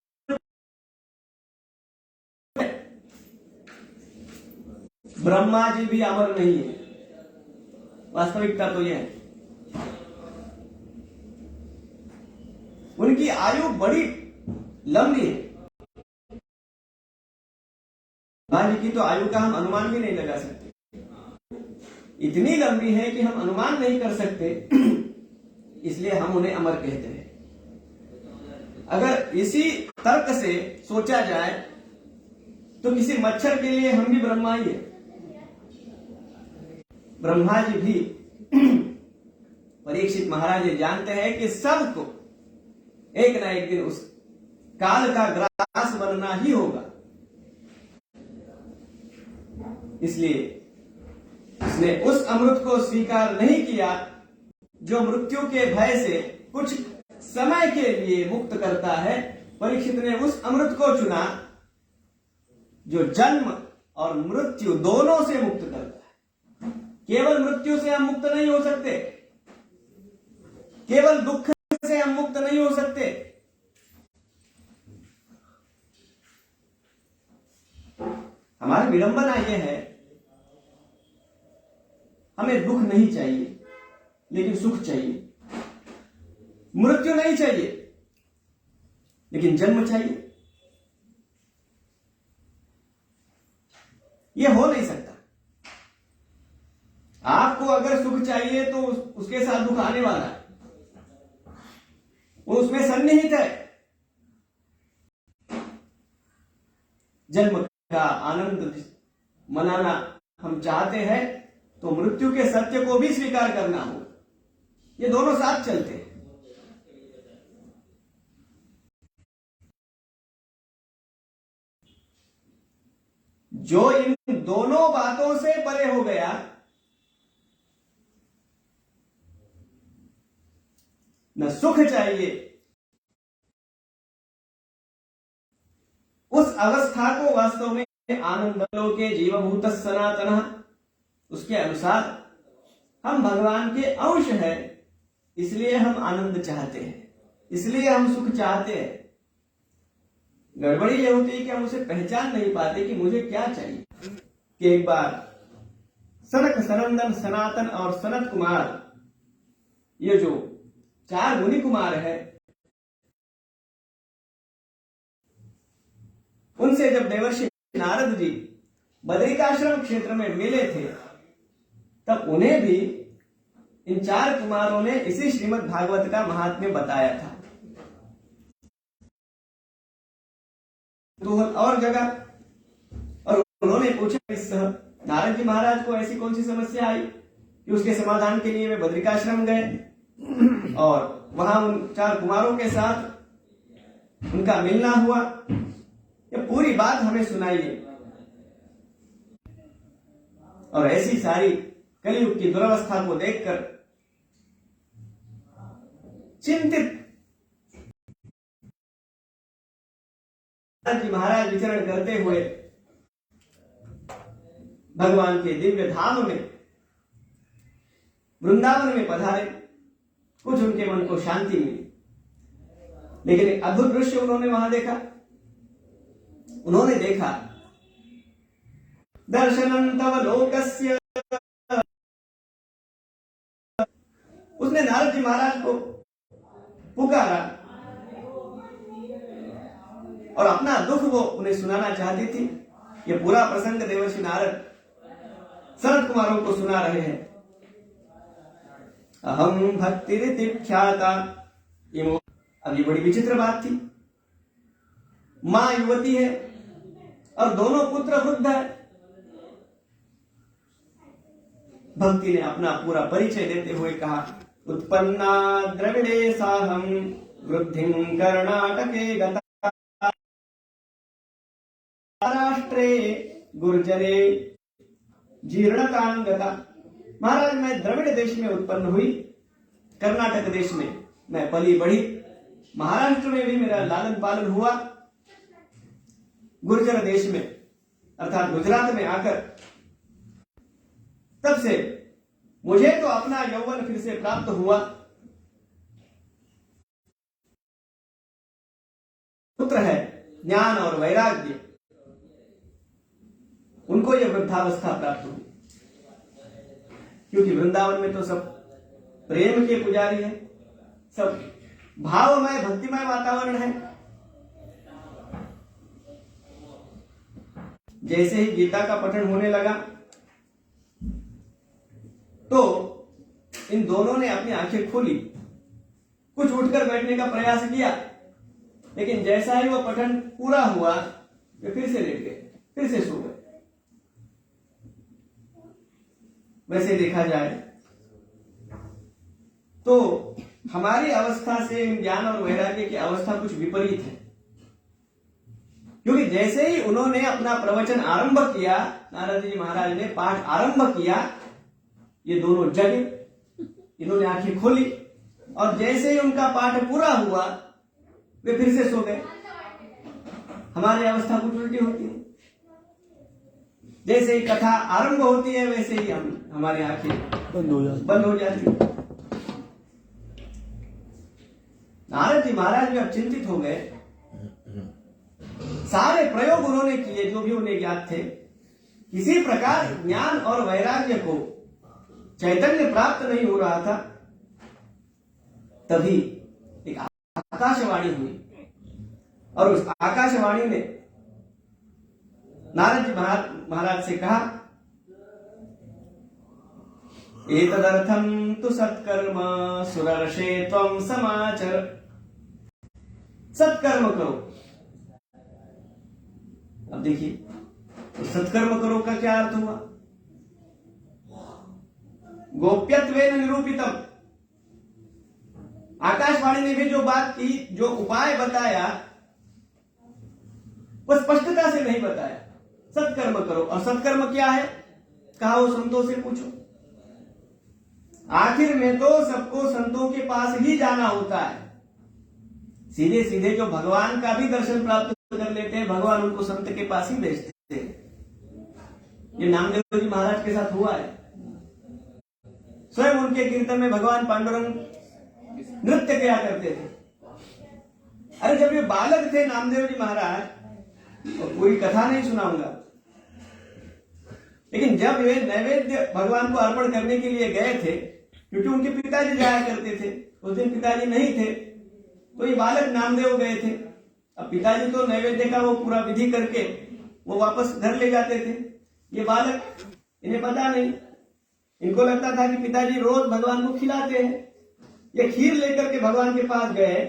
ब्रह्मा जी भी अमर नहीं है, वास्तविकता तो यह है। उनकी आयु बड़ी लंबी है, ब्रह्मा जी की तो आयु का हम अनुमान भी नहीं लगा सकते। इतनी लंबी है कि हम अनुमान नहीं कर सकते, इसलिए हम उन्हें अमर कहते हैं। अगर इसी तर्क से सोचा जाए तो किसी मच्छर के लिए हम भी ब्रह्मा ही है। ब्रह्मा जी भी परीक्षित महाराज ये जानते हैं कि सबको एक ना एक दिन उस काल का ग्रास बनना ही होगा। इसलिए उसने उस अमृत को स्वीकार नहीं किया जो मृत्यु के भय से कुछ समय के लिए मुक्त करता है। परीक्षित ने उस अमृत को चुना जो जन्म और मृत्यु दोनों से मुक्त करता है। केवल मृत्यु से हम मुक्त नहीं हो सकते, केवल दुख से हम मुक्त नहीं हो सकते। हमारी विडंबना यह है, हमें दुख नहीं चाहिए लेकिन सुख चाहिए, मृत्यु नहीं चाहिए लेकिन जन्म चाहिए। यह हो नहीं सकता। आपको अगर सुख चाहिए तो उसके साथ दुख आने वाला है, वो उसमें सन्निहित है। जन्म का आनंद मनाना हम चाहते हैं तो मृत्यु के सत्य को भी स्वीकार करना हो। ये दोनों साथ चलते हैं। जो इन दोनों बातों से परे हो गया, न सुख चाहिए, उस अवस्था को वास्तव में आनंद लोके जीवभूत सनातन, उसके अनुसार हम भगवान के अंश हैं, इसलिए हम आनंद चाहते हैं, इसलिए हम सुख चाहते हैं। गड़बड़ी यह होती है कि हम उसे पहचान नहीं पाते कि मुझे क्या चाहिए। कि एक बार सनक, सनंदन, सनातन और सनत कुमार, ये जो 4 मुनि कुमार है, उनसे जब देवर्षि नारद जी बद्रिकाश्रम क्षेत्र में मिले थे, तब उन्हें भी इन 4 कुमारों ने इसी श्रीमद् भागवत का महात्म्य बताया था। तो और जगह, और उन्होंने पूछा इस नारद जी महाराज को ऐसी कौन सी समस्या आई कि उसके समाधान के लिए वे बद्रिकाश्रम गए। और वहां उन 4 कुमारों के साथ उनका मिलना हुआ, ये पूरी बात हमें सुनाइए। और ऐसी सारी कलयुग की दुर्वस्था को देखकर चिंतित जी महाराज विचरण करते हुए भगवान के दिव्य धाम में वृंदावन में पधारे। कुछ उनके मन को शांति मिली, लेकिन एक अद्भुत दृश्य उन्होंने वहां देखा। उन्होंने देखा दर्शनं तव लोकस्य, उसने नारद जी महाराज को पुकारा और अपना दुख वो उन्हें सुनाना चाहती थी। ये पूरा प्रसंग देवर्षि नारद सनत कुमारों को सुना रहे हैं। अहम भक्ति रीति ख्याता, अब ये बड़ी विचित्र बात थी। मां युवती है और दोनों पुत्र वृद्ध है। भक्ति ने अपना पूरा परिचय देते हुए कहा, उत्पन्ना द्रविड़े साहम वृद्धिं कर्णाटके गता, महाराष्ट्रे गुर्जरे जीर्णकांगता। महाराज मैं द्रविड़ देश में उत्पन्न हुई, कर्नाटक देश में मैं पली बढ़ी, महाराष्ट्र में भी मेरा लालन पालन हुआ, गुर्जर देश में अर्थात गुजरात में आकर तब से मुझे तो अपना यौवन फिर से प्राप्त हुआ। पुत्र है ज्ञान और वैराग्य, उनको यह वृद्धावस्था प्राप्त हुई। क्योंकि वृंदावन में तो सब प्रेम के पुजारी है, सब भावमय भक्तिमय वातावरण है। जैसे ही गीता का पठन होने लगा तो इन दोनों ने अपनी आंखें खोली, कुछ उठकर बैठने का प्रयास किया, लेकिन जैसा ही वो पठन पूरा हुआ वे फिर से लेट गए, फिर से सो गए। वैसे देखा जाए तो हमारी अवस्था से ज्ञान और वैराग्य की अवस्था कुछ विपरीत है। क्योंकि जैसे ही उन्होंने अपना प्रवचन आरंभ किया, नारद जी महाराज ने पाठ आरंभ किया, ये दोनों जगे, इन्होंने आंखें खोली और जैसे ही उनका पाठ पूरा हुआ वे फिर से सो गए। हमारी अवस्था कुछ उल्टी होती है। जैसे ही कथा आरंभ होती है वैसे ही हमारी आंखें बंद हो जाती है। नारद जी महाराज भी अब चिंतित हो गए। सारे प्रयोग उन्होंने किए जो भी उन्हें ज्ञात थे, किसी प्रकार ज्ञान और वैराग्य को चैतन्य प्राप्त नहीं हो रहा था। तभी एक आकाशवाणी हुई और उस आकाशवाणी ने नारद जी महाराज से कहा, एतदर्थं तु सत्कर्म सुरर्षे त्वं समाचर। सत्कर्म करो। अब देखिए तो सत्कर्म करो का क्या अर्थ हुआ? गोप्यत्वेन निरूपितम। आकाशवाणी ने भी जो बात की, जो उपाय बताया, वो स्पष्टता से नहीं बताया। सत्कर्म करो। और सत्कर्म क्या है? कहा वो संतों से पूछो। आखिर में तो सबको संतों के पास ही जाना होता है। सीधे सीधे जो भगवान का भी दर्शन प्राप्त कर लेते हैं, भगवान उनको संत के पास ही भेजते हैं। ये नामदेव जी महाराज के साथ हुआ है। स्वयं उनके कीर्तन में भगवान पांडुरंग नृत्य किया करते थे। अरे जब ये बालक थे नामदेव जी महाराज, तो पूरी कथा नहीं सुनाऊंगा, लेकिन जब वे नैवेद्य भगवान को अर्पण करने के लिए गए थे, क्योंकि उनके पिताजी जाया करते थे, उस दिन पिताजी नहीं थे, तो ये बालक नामदेव गए थे। अब पिताजी तो नैवेद्य का वो पूरा विधि करके वो वापस घर ले जाते थे। ये बालक, इन्हें पता नहीं, इनको लगता था कि पिताजी रोज भगवान को खिलाते हैं। ये खीर लेकर के भगवान के पास गए,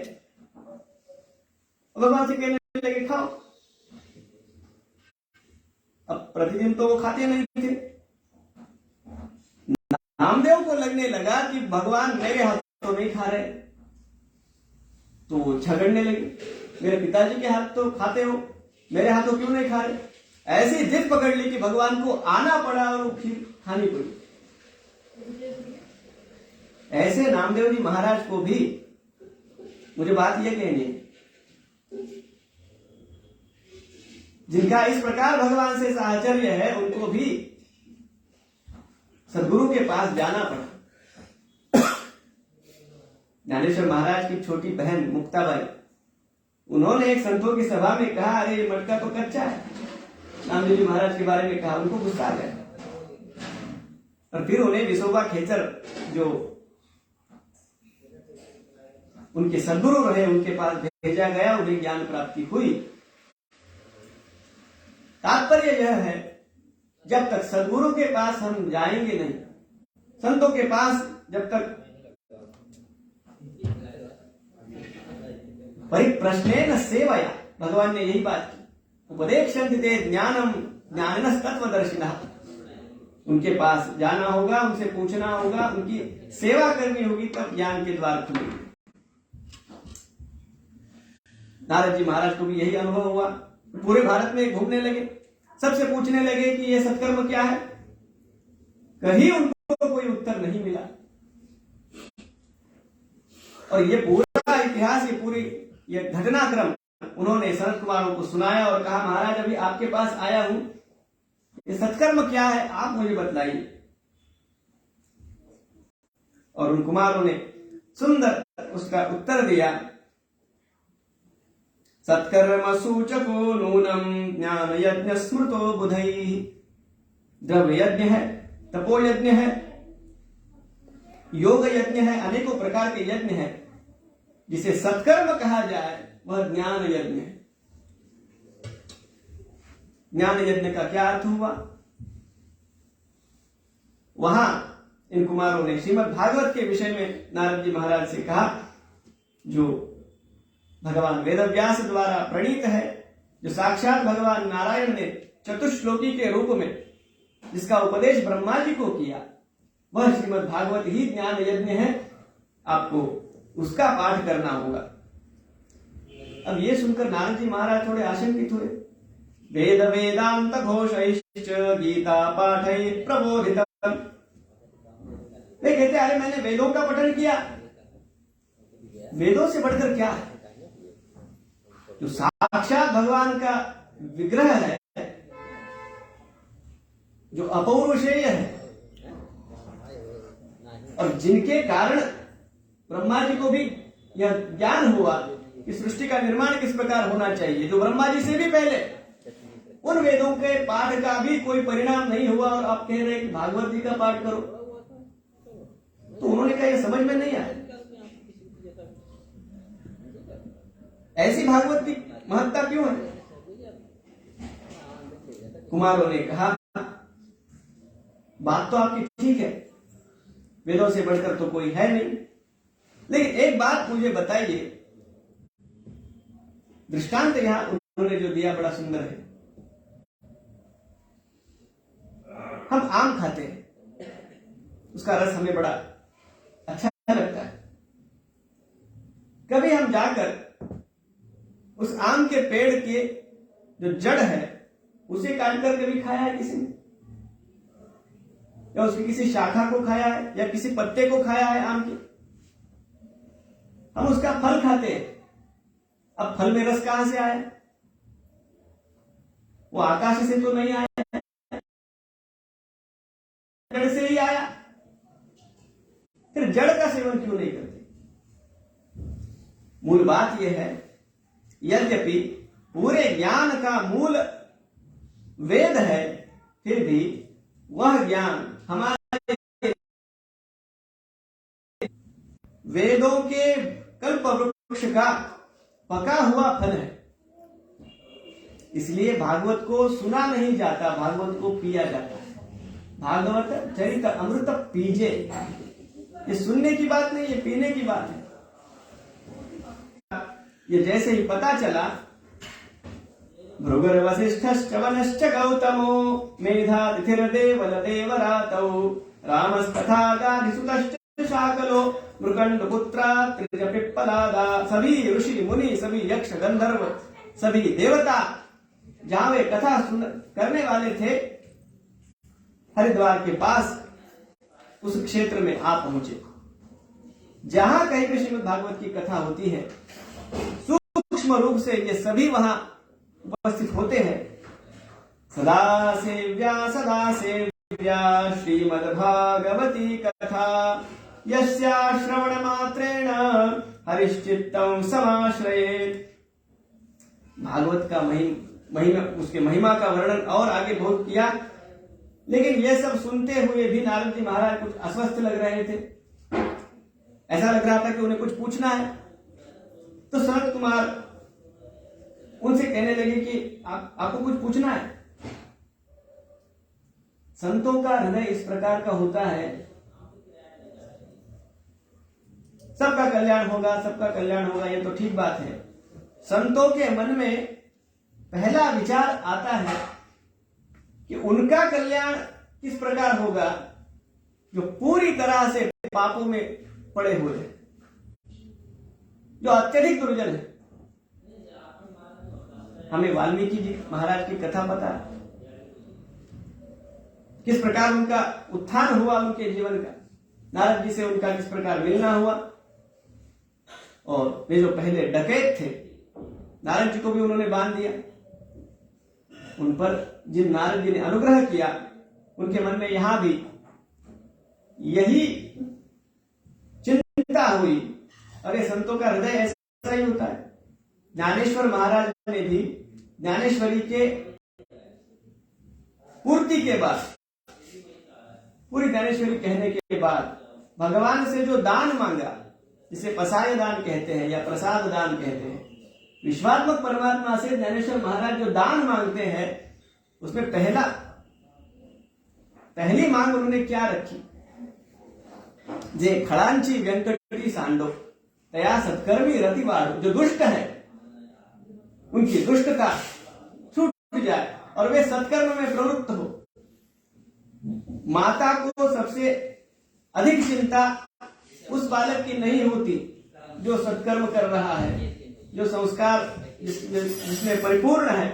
भगवान से कहने लगे खाओ। अब प्रतिदिन तो वो खाते नहीं थे। नामदेव को लगने लगा कि भगवान मेरे हाथों नहीं खा रहे, तो वो झगड़ने लगे, मेरे पिताजी के हाथ तो खाते हो, मेरे हाथों क्यों नहीं खा रहे। ऐसी जिद पकड़ ली कि भगवान को आना पड़ा और वो खीर खानी पड़ी। ऐसे नामदेव जी महाराज को भी मुझे बात यह कहनी है, जिनका इस प्रकार भगवान से साहचर्य है, उनको भी सदगुरु के पास जाना पड़ा। ज्ञानेश्वर महाराज की छोटी बहन मुक्ताबाई, उन्होंने एक संतों की सभा में कहा, अरे ये मटका तो कच्चा है। नामदेव जी महाराज के बारे में कहा, उनको गुस्सा आ गया और फिर उन्हें विसोबा खेचर जो उनके सदगुरु रहे, उनके पास भेजा गया, उन्हें ज्ञान प्राप्ति हुई। तात्पर्य यह है, जब तक सदगुरु के पास हम जाएंगे नहीं, संतों के पास जब तक परिप्रश्नेन सेवया, भगवान ने यही बात की, उपदेक्षन्ति ते ज्ञानम ज्ञानिनः तत्वदर्शिनः, उनके पास जाना होगा, उनसे पूछना होगा, उनकी सेवा करनी होगी, तब ज्ञान के द्वार खुलेंगे। नारद जी महाराज को भी यही अनुभव हुआ। पूरे भारत में घूमने लगे, सबसे पूछने लगे कि ये सत्कर्म क्या है। कहीं उनको कोई उत्तर नहीं मिला। और ये पूरा इतिहास, ये पूरी ये घटनाक्रम उन्होंने सनत कुमारों को सुनाया और कहा, महाराज अभी आपके पास आया हूं, ये सत्कर्म क्या है आप मुझे बतलाइए। और उन कुमारों ने सुंदर उसका उत्तर दिया, सत्कर्म सूचको नूनम ज्ञान यज्ञ स्मृतो बुधैः, द्रव्य यज्ञ है, तपो यज्ञ है, योग यज्ञ है, अनेकों प्रकार के यज्ञ है। जिसे सत्कर्म कहा जाए वह ज्ञान यज्ञ है। ज्ञान यज्ञ का क्या अर्थ हुआ? वहां इन कुमारों ने श्रीमद् भागवत के विषय में नारद जी महाराज से कहा, जो भगवान वेदव्यास द्वारा प्रणीत है, जो साक्षात भगवान नारायण ने चतुश्लोकी के रूप में जिसका उपदेश ब्रह्मा जी को किया, वह श्रीमद् भागवत ही ज्ञान यज्ञ है। आपको उसका पाठ करना होगा। अब ये सुनकर नारद जी महाराज थोड़े आशंकित हुए। वेद वेदांत घोषैश्च गीता पाठै प्रबोधितम्, वे कहते, अरे मैंने वेदों का पठन किया, वेदों से बढ़कर क्या है? जो साक्षात भगवान का विग्रह है, जो अपौरुषेय है, और जिनके कारण ब्रह्मा जी को भी यह ज्ञान हुआ कि सृष्टि का निर्माण किस प्रकार होना चाहिए, जो ब्रह्मा जी से भी पहले, उन वेदों के पाठ का भी कोई परिणाम नहीं हुआ और आप कह रहे हैं कि भागवत जी का पाठ करो। तो उन्होंने कहा यह समझ में नहीं आया, ऐसी भागवत की महत्ता क्यों है? कुमारों ने कहा, बात तो आपकी ठीक है, वेदों से बढ़कर तो कोई है नहीं, लेकिन एक बात मुझे बताइए। दृष्टांत यहां उन्होंने जो दिया बड़ा सुंदर है। हम आम खाते हैं, उसका रस हमें बड़ा अच्छा लगता है। कभी हम जाकर उस आम के पेड़ के जो जड़ है उसे काटकर कभी खाया है किसी ने? या उसकी किसी शाखा को खाया है, या किसी पत्ते को खाया है आम के? हम उसका फल खाते हैं। अब फल में रस कहां से आया? वो आकाश से तो नहीं आया, जड़ से ही आया। फिर जड़ का सेवन क्यों नहीं करते? मूल बात यह है, यद्यपि पूरे ज्ञान का मूल वेद है, फिर भी वह ज्ञान हमारे वेदों के कल्प वृक्ष का पका हुआ फल है। इसलिए भागवत को सुना नहीं जाता, भागवत को पिया जाता है। भागवत चरित अमृत पीजे, ये सुनने की बात नहीं, ये पीने की बात है। ये जैसे ही पता चला, भृगुर वसिष्ठश्च वनश्च गौतमो मेधातिथिर्देवल देवरातौ रामस्तथा गाधिसुतश्च शाकलो मृकंड पुत्रा त्रिज पिप्पलादा, सभी ऋषि मुनि, सभी यक्ष गंधर्व, सभी देवता जहां वे कथा करने वाले थे, हरिद्वार के पास उस क्षेत्र में आ पहुंचे। जहां कहीं भी श्रीमद् भागवत की कथा होती है, सूक्ष्म रूप से ये सभी वहां उपस्थित होते हैं। सदा सेव्या श्रीमद् भागवती कथा, यस्या श्रवण मात्रेण हरिश्चित्तम समाश्रयेत्। भागवत का महिमा, उसके महिमा का वर्णन और आगे बहुत किया, लेकिन ये सब सुनते हुए भी नारद जी महाराज कुछ अस्वस्थ लग रहे थे। ऐसा लग रहा था कि उन्हें कुछ पूछना है। तो सनत कुमार उनसे कहने लगे कि आपको कुछ पूछना है। संतों का हृदय इस प्रकार का होता है, सबका कल्याण होगा, सबका कल्याण होगा, ये तो ठीक बात है। संतों के मन में पहला विचार आता है कि उनका कल्याण किस प्रकार होगा जो पूरी तरह से पापों में पड़े हुए हैं, जो अत्यधिक दुर्जन है। हमें वाल्मीकि जी महाराज की कथा पता है, किस प्रकार उनका उत्थान हुआ उनके जीवन का, नारद जी से उनका किस प्रकार मिलना हुआ। और वे जो पहले डकैत थे, नारद जी को भी उन्होंने बांध दिया। उन पर जिन नारद जी ने अनुग्रह किया, उनके मन में यहां भी यही चिंता हुई, अरे संतों का हृदय ऐसा ही होता है। ज्ञानेश्वर महाराज ने भी ज्ञानेश्वरी के पूर्ति के बाद, पूरी ज्ञानेश्वरी कहने के बाद भगवान से जो दान मांगा, जिसे पसाय दान कहते हैं या प्रसाद दान कहते हैं, विश्वात्मक परमात्मा से ज्ञानेश्वर महाराज जो दान मांगते हैं, उसमें पहली मांग उन्होंने क्या रखी? जे खड़ांची व्यंकटी सांडो तया सत्कर्मी रतिवाड़, जो दुष्ट है उनकी दुष्टता छूट जाए और वे सत्कर्म में प्रवृत्त हो। माता को सबसे अधिक चिंता उस बालक की नहीं होती जो सत्कर्म कर रहा है, जो संस्कार जिसमें परिपूर्ण है।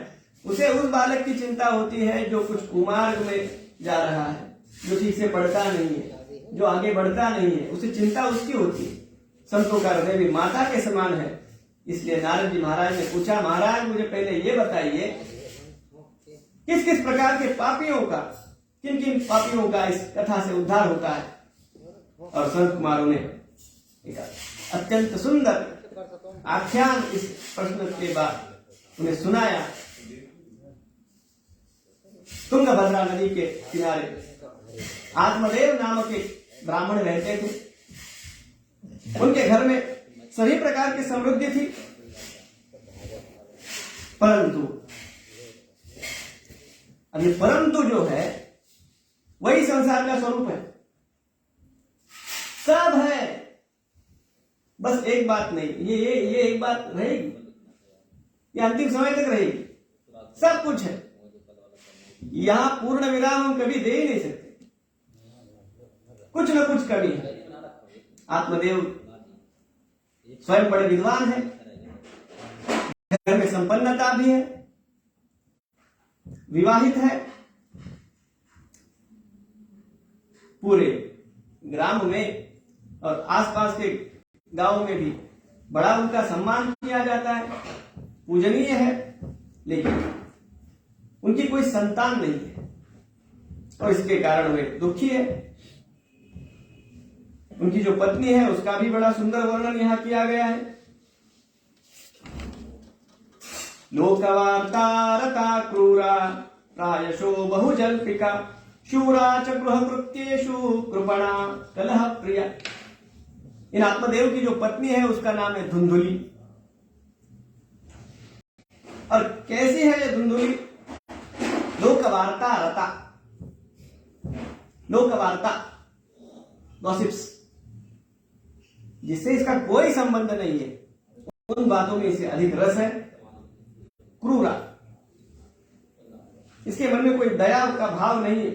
उसे उस बालक की चिंता होती है जो कुछ कुमार्ग में जा रहा है, जो ठीक से पढ़ता नहीं है, जो आगे बढ़ता नहीं है, उसे चिंता उसकी होती है। संतों का हृदय भी माता के समान है। इसलिए नारद जी महाराज ने पूछा, महाराज मुझे पहले ये बताइए, किस किस प्रकार के पापियों का, किन किन पापियों का इस कथा से उद्धार होता है। और संत कुमारों ने एक अत्यंत सुंदर आख्यान इस प्रश्न के बाद उन्हें सुनाया। तुंगभद्रा नदी के किनारे आत्मदेव नामक एक ब्राह्मण रहते थे। उनके घर में सभी प्रकार की समृद्धि थी, परंतु जो है वही संसार का स्वरूप है। सब है, बस एक बात नहीं, ये एक बात रहेगी, ये अंतिम समय तक रहेगी। सब कुछ है, यहां पूर्ण विराम हम कभी दे ही नहीं सकते, कुछ न कुछ कमी है। आत्मदेव स्वयं बड़े विद्वान है, घर में संपन्नता भी है, विवाहित है, पूरे ग्राम में और आसपास के गांव में भी बड़ा उनका सम्मान किया जाता है, पूजनीय है। लेकिन उनकी कोई संतान नहीं है और इसके कारण वे दुखी है। उनकी जो पत्नी है उसका भी बड़ा सुंदर वर्णन यहां किया गया है। लोकवार्ता रता क्रूरा प्रायशो बहुजल्पिका शूरा च गृहकृत्येषु कृपणा कलह प्रिया। इन आत्मदेव की जो पत्नी है उसका नाम है धुंधुली। और कैसी है ये धुंधुली? लोकवार्ता रता, लोकवार्ता गॉसिप्स, जिससे इसका कोई संबंध नहीं है, उन बातों में इसे अधिक रस है। क्रूरा, इसके मन में कोई दया का भाव नहीं है।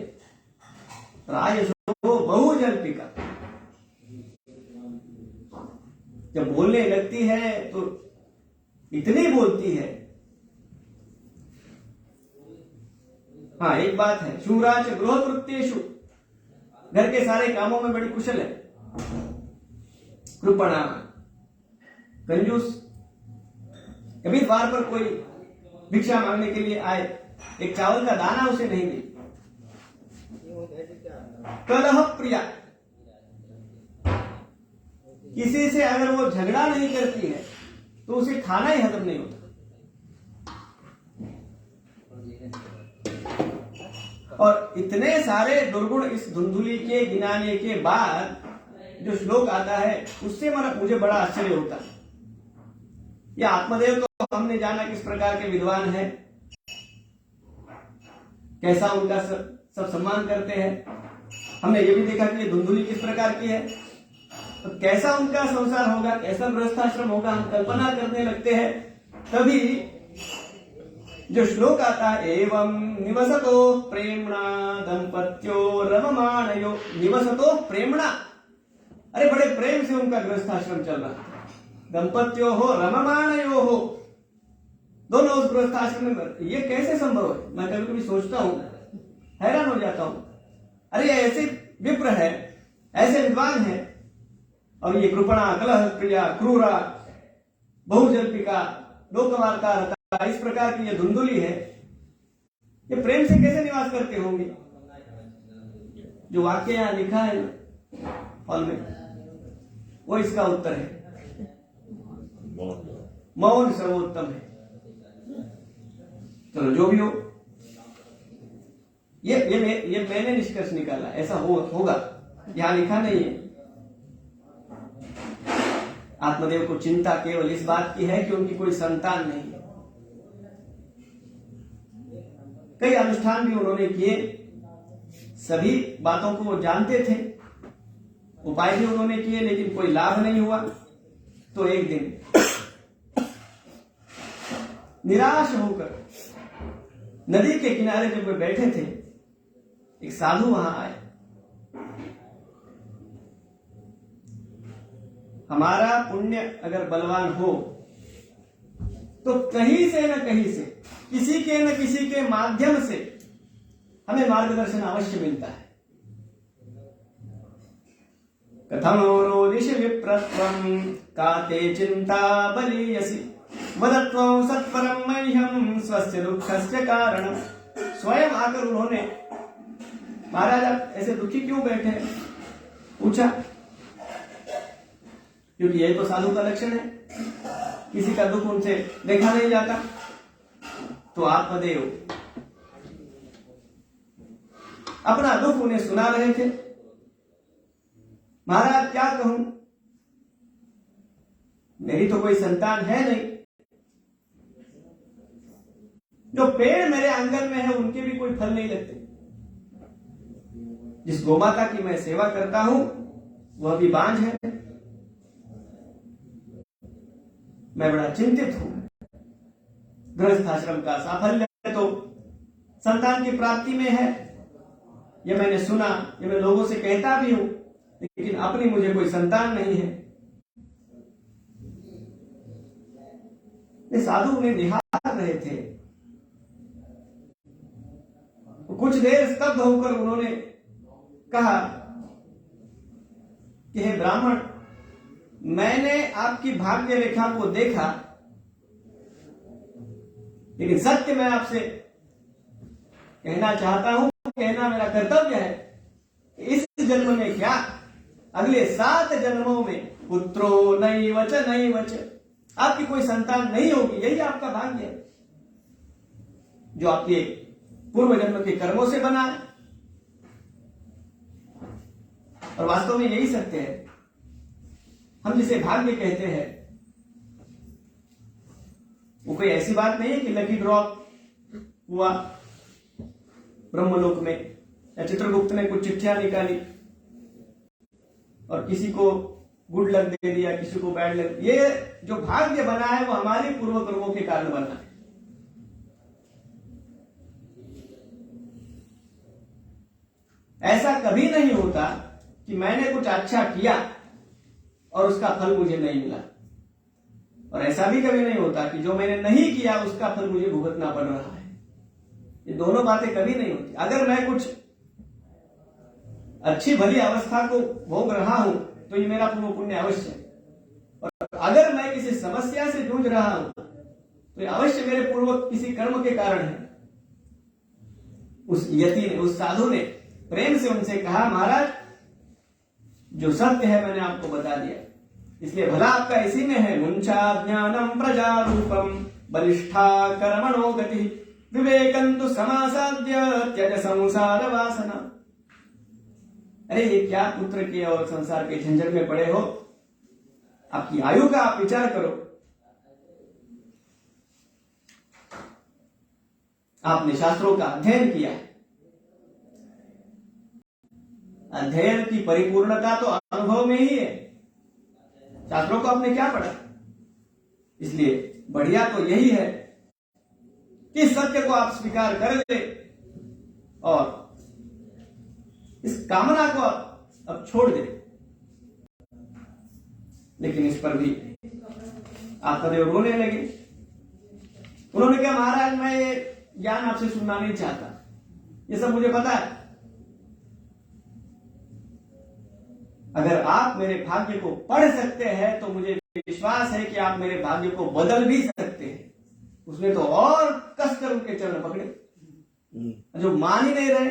रायशो बहुजल्पिका, जब बोलने लगती है तो इतनी बोलती है। हाँ, एक बात है, शूराच गृह कृत्येषु, घर के सारे कामों में बड़ी कुशल है। कृपणा, कंजूस, कभी द्वार पर कोई भिक्षा मांगने के लिए आए, एक चावल का दाना उसे नहीं दी। कलह प्रिया, किसी से अगर वो झगड़ा नहीं करती है तो उसे खाना ही हजम नहीं होता। और इतने सारे दुर्गुण इस धुंधुली के गिनाने के बाद जो श्लोक आता है उससे मुझे बड़ा आश्चर्य होता है। यह आत्मदेव तो हमने जाना किस प्रकार के विद्वान हैं, कैसा उनका सब सम्मान करते हैं। हमने ये भी देखा कि ये धुंधुली किस प्रकार की है, तो कैसा उनका संसार होगा, कैसा गृहस्थाश्रम होगा, हम कल्पना करने लगते हैं। तभी जो श्लोक आता है, एवं निवसतो प्रेमणा दंपत्यो रममाणयो, निवसतो प्रेमणा, अरे बड़े प्रेम से उनका गृहस्थाश्रम चल रहा है। दंपत्यो हो रममाणयो हो, दोनों उस गृहस्थाश्रम में, ये कैसे संभव है? मैं कभी कभी सोचता हूं, हैरान हो जाता हूं। अरे ऐसे विप्र है, ऐसे विद्वान है, और ये कृपणा, कलह प्रिया, क्रूरा, बहुजल्पिका, लोकवार्ता, इस प्रकार की ये धुंधुली है, ये प्रेम से कैसे निवास करते होंगे? जो वाक्य यहां लिखा है ना हॉल में, वो इसका उत्तर है। मौन सर्वोत्तम है। चलो जो भी हो, ये मैंने निष्कर्ष निकाला, ऐसा होगा, यहां लिखा नहीं है। आत्मदेव को चिंता केवल इस बात की है कि उनकी कोई संतान नहीं है। कई अनुष्ठान भी उन्होंने किए, सभी बातों को वो जानते थे, उपाय भी उन्होंने किए, लेकिन कोई लाभ नहीं हुआ। तो एक दिन निराश होकर नदी के किनारे जब वे बैठे थे, एक साधु वहां आए। हमारा पुण्य अगर बलवान हो तो कहीं से न कहीं से, किसी के न किसी के माध्यम से हमें मार्गदर्शन अवश्य मिलता है। कथमोरोदिश विप्रत्वं काते चिंता बलीयसी वदत्वं सत्परम मह्यम स्वस्य दुःखस्य कारणम। स्वयं आकर उन्होंने, महाराज आप ऐसे दुखी क्यों बैठे, पूछा। क्योंकि यही तो साधु का लक्षण है, किसी का दुख उनसे देखा नहीं जाता। तो आत्मदेव अपना दुख उन्हें सुना रहे थे। महाराज क्या कहूं, मेरी तो कोई संतान है नहीं, जो पेड़ मेरे आंगन में है उनके भी कोई फल नहीं लगते, जिस गोमाता की मैं सेवा करता हूं वह भी बांझ है। मैं बड़ा चिंतित हूं। गृहस्थाश्रम का साफल्य तो संतान की प्राप्ति में है, यह मैंने सुना, यह मैं लोगों से कहता भी हूं, लेकिन अपनी मुझे कोई संतान नहीं है। ये साधु उन्हें निहार रहे थे। कुछ देर स्तब्ध होकर उन्होंने कहा कि हे ब्राह्मण, मैंने आपकी भाग्य रेखा को देखा, लेकिन सत्य मैं आपसे कहना चाहता हूं, कहना मेरा कर्तव्य है। इस जन्म में क्या, अगले 7 जन्मों में पुत्रो नैवच नैवच, आपकी कोई संतान नहीं होगी। यही आपका भाग्य है, जो आपके पूर्व जन्म के कर्मों से बना है। और वास्तव में यही सत्य है। हम जिसे भाग्य कहते हैं वो कोई ऐसी बात नहीं है कि लकी ड्रॉ हुआ ब्रह्मलोक में, या चित्रगुप्त ने कुछ चिट्ठियां निकाली और किसी को गुड लक दे दिया, किसी को बैड लक। ये जो भाग्य बना है वो हमारे पूर्व कर्मों के कारण बना है। ऐसा कभी नहीं होता कि मैंने कुछ अच्छा किया और उसका फल मुझे नहीं मिला। और ऐसा भी कभी नहीं होता कि जो मैंने नहीं किया उसका फल मुझे भुगतना पड़ रहा है। ये दोनों बातें कभी नहीं होती। अगर मैं कुछ अच्छी भली अवस्था को भोग रहा हूं तो ये मेरा पूर्व पुण्य अवश्य है, और अगर मैं किसी समस्या से जूझ रहा हूं तो ये अवश्य मेरे पूर्व किसी कर्म के कारण है। उस यति ने, उस साधु ने प्रेम से उनसे कहा, महाराज जो सत्य है मैंने आपको बता दिया, इसलिए भला आपका इसी में है। मुंचा ज्ञानम प्रजा रूपम बलिष्ठा कर्मणो गति विवेकंतु समासाद्य त्यज संसार वासना। अरे ये क्या पुत्र के और संसार के झंझट में पड़े हो, आपकी आयु का आप विचार करो। आपने शास्त्रों का अध्ययन किया है, अध्ययन की परिपूर्णता तो अनुभव में ही है। शास्त्रों को आपने क्या पढ़ा? इसलिए बढ़िया तो यही है कि सत्य को आप स्वीकार कर ले और इस कामना को अब छोड़ दे। लेकिन इस पर भी आत्मदेव रोने लगे। उन्होंने कहा, महाराज मैं ये ज्ञान आपसे सुनना नहीं चाहता, ये सब मुझे पता है। अगर आप मेरे भाग्य को पढ़ सकते हैं तो मुझे विश्वास है कि आप मेरे भाग्य को बदल भी सकते हैं। उसने तो और कसकर उनके चरण पकड़े। जो मान ही नहीं रहे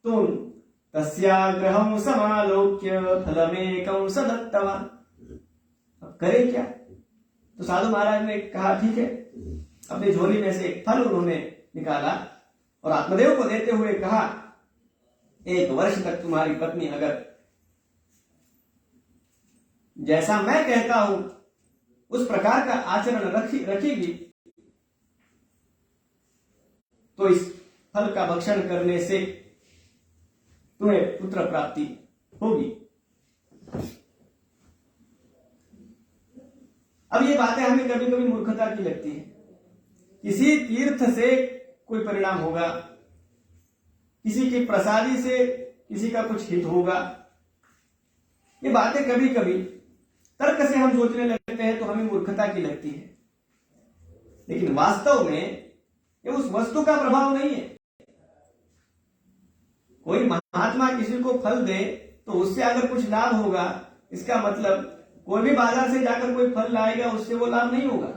तो तस्याग्रहं समालोक्य फलमेकं सदत्तवान्। अब करे क्या? तो साधु महाराज ने कहा, ठीक है। अपनी झोली में से एक फल उन्होंने निकाला और आत्मदेव को देते हुए कहा, 1 वर्ष तक तुम्हारी पत्नी अगर जैसा मैं कहता हूं उस प्रकार का आचरण रखेगी तो इस फल का भक्षण करने से तुम्हें पुत्र प्राप्ति होगी। अब ये बातें हमें कभी कभी मूर्खता की लगती है। किसी तीर्थ से कोई परिणाम होगा, किसी की प्रसादी से किसी का कुछ हित होगा, ये बातें कभी कभी तर्क से हम सोचने लगते हैं तो हमें मूर्खता की लगती है। लेकिन वास्तव में ये उस वस्तु का प्रभाव नहीं है। कोई महात्मा किसी को फल दे तो उससे अगर कुछ लाभ होगा, इसका मतलब कोई भी बाजार से जाकर कोई फल लाएगा उससे वो लाभ नहीं होगा।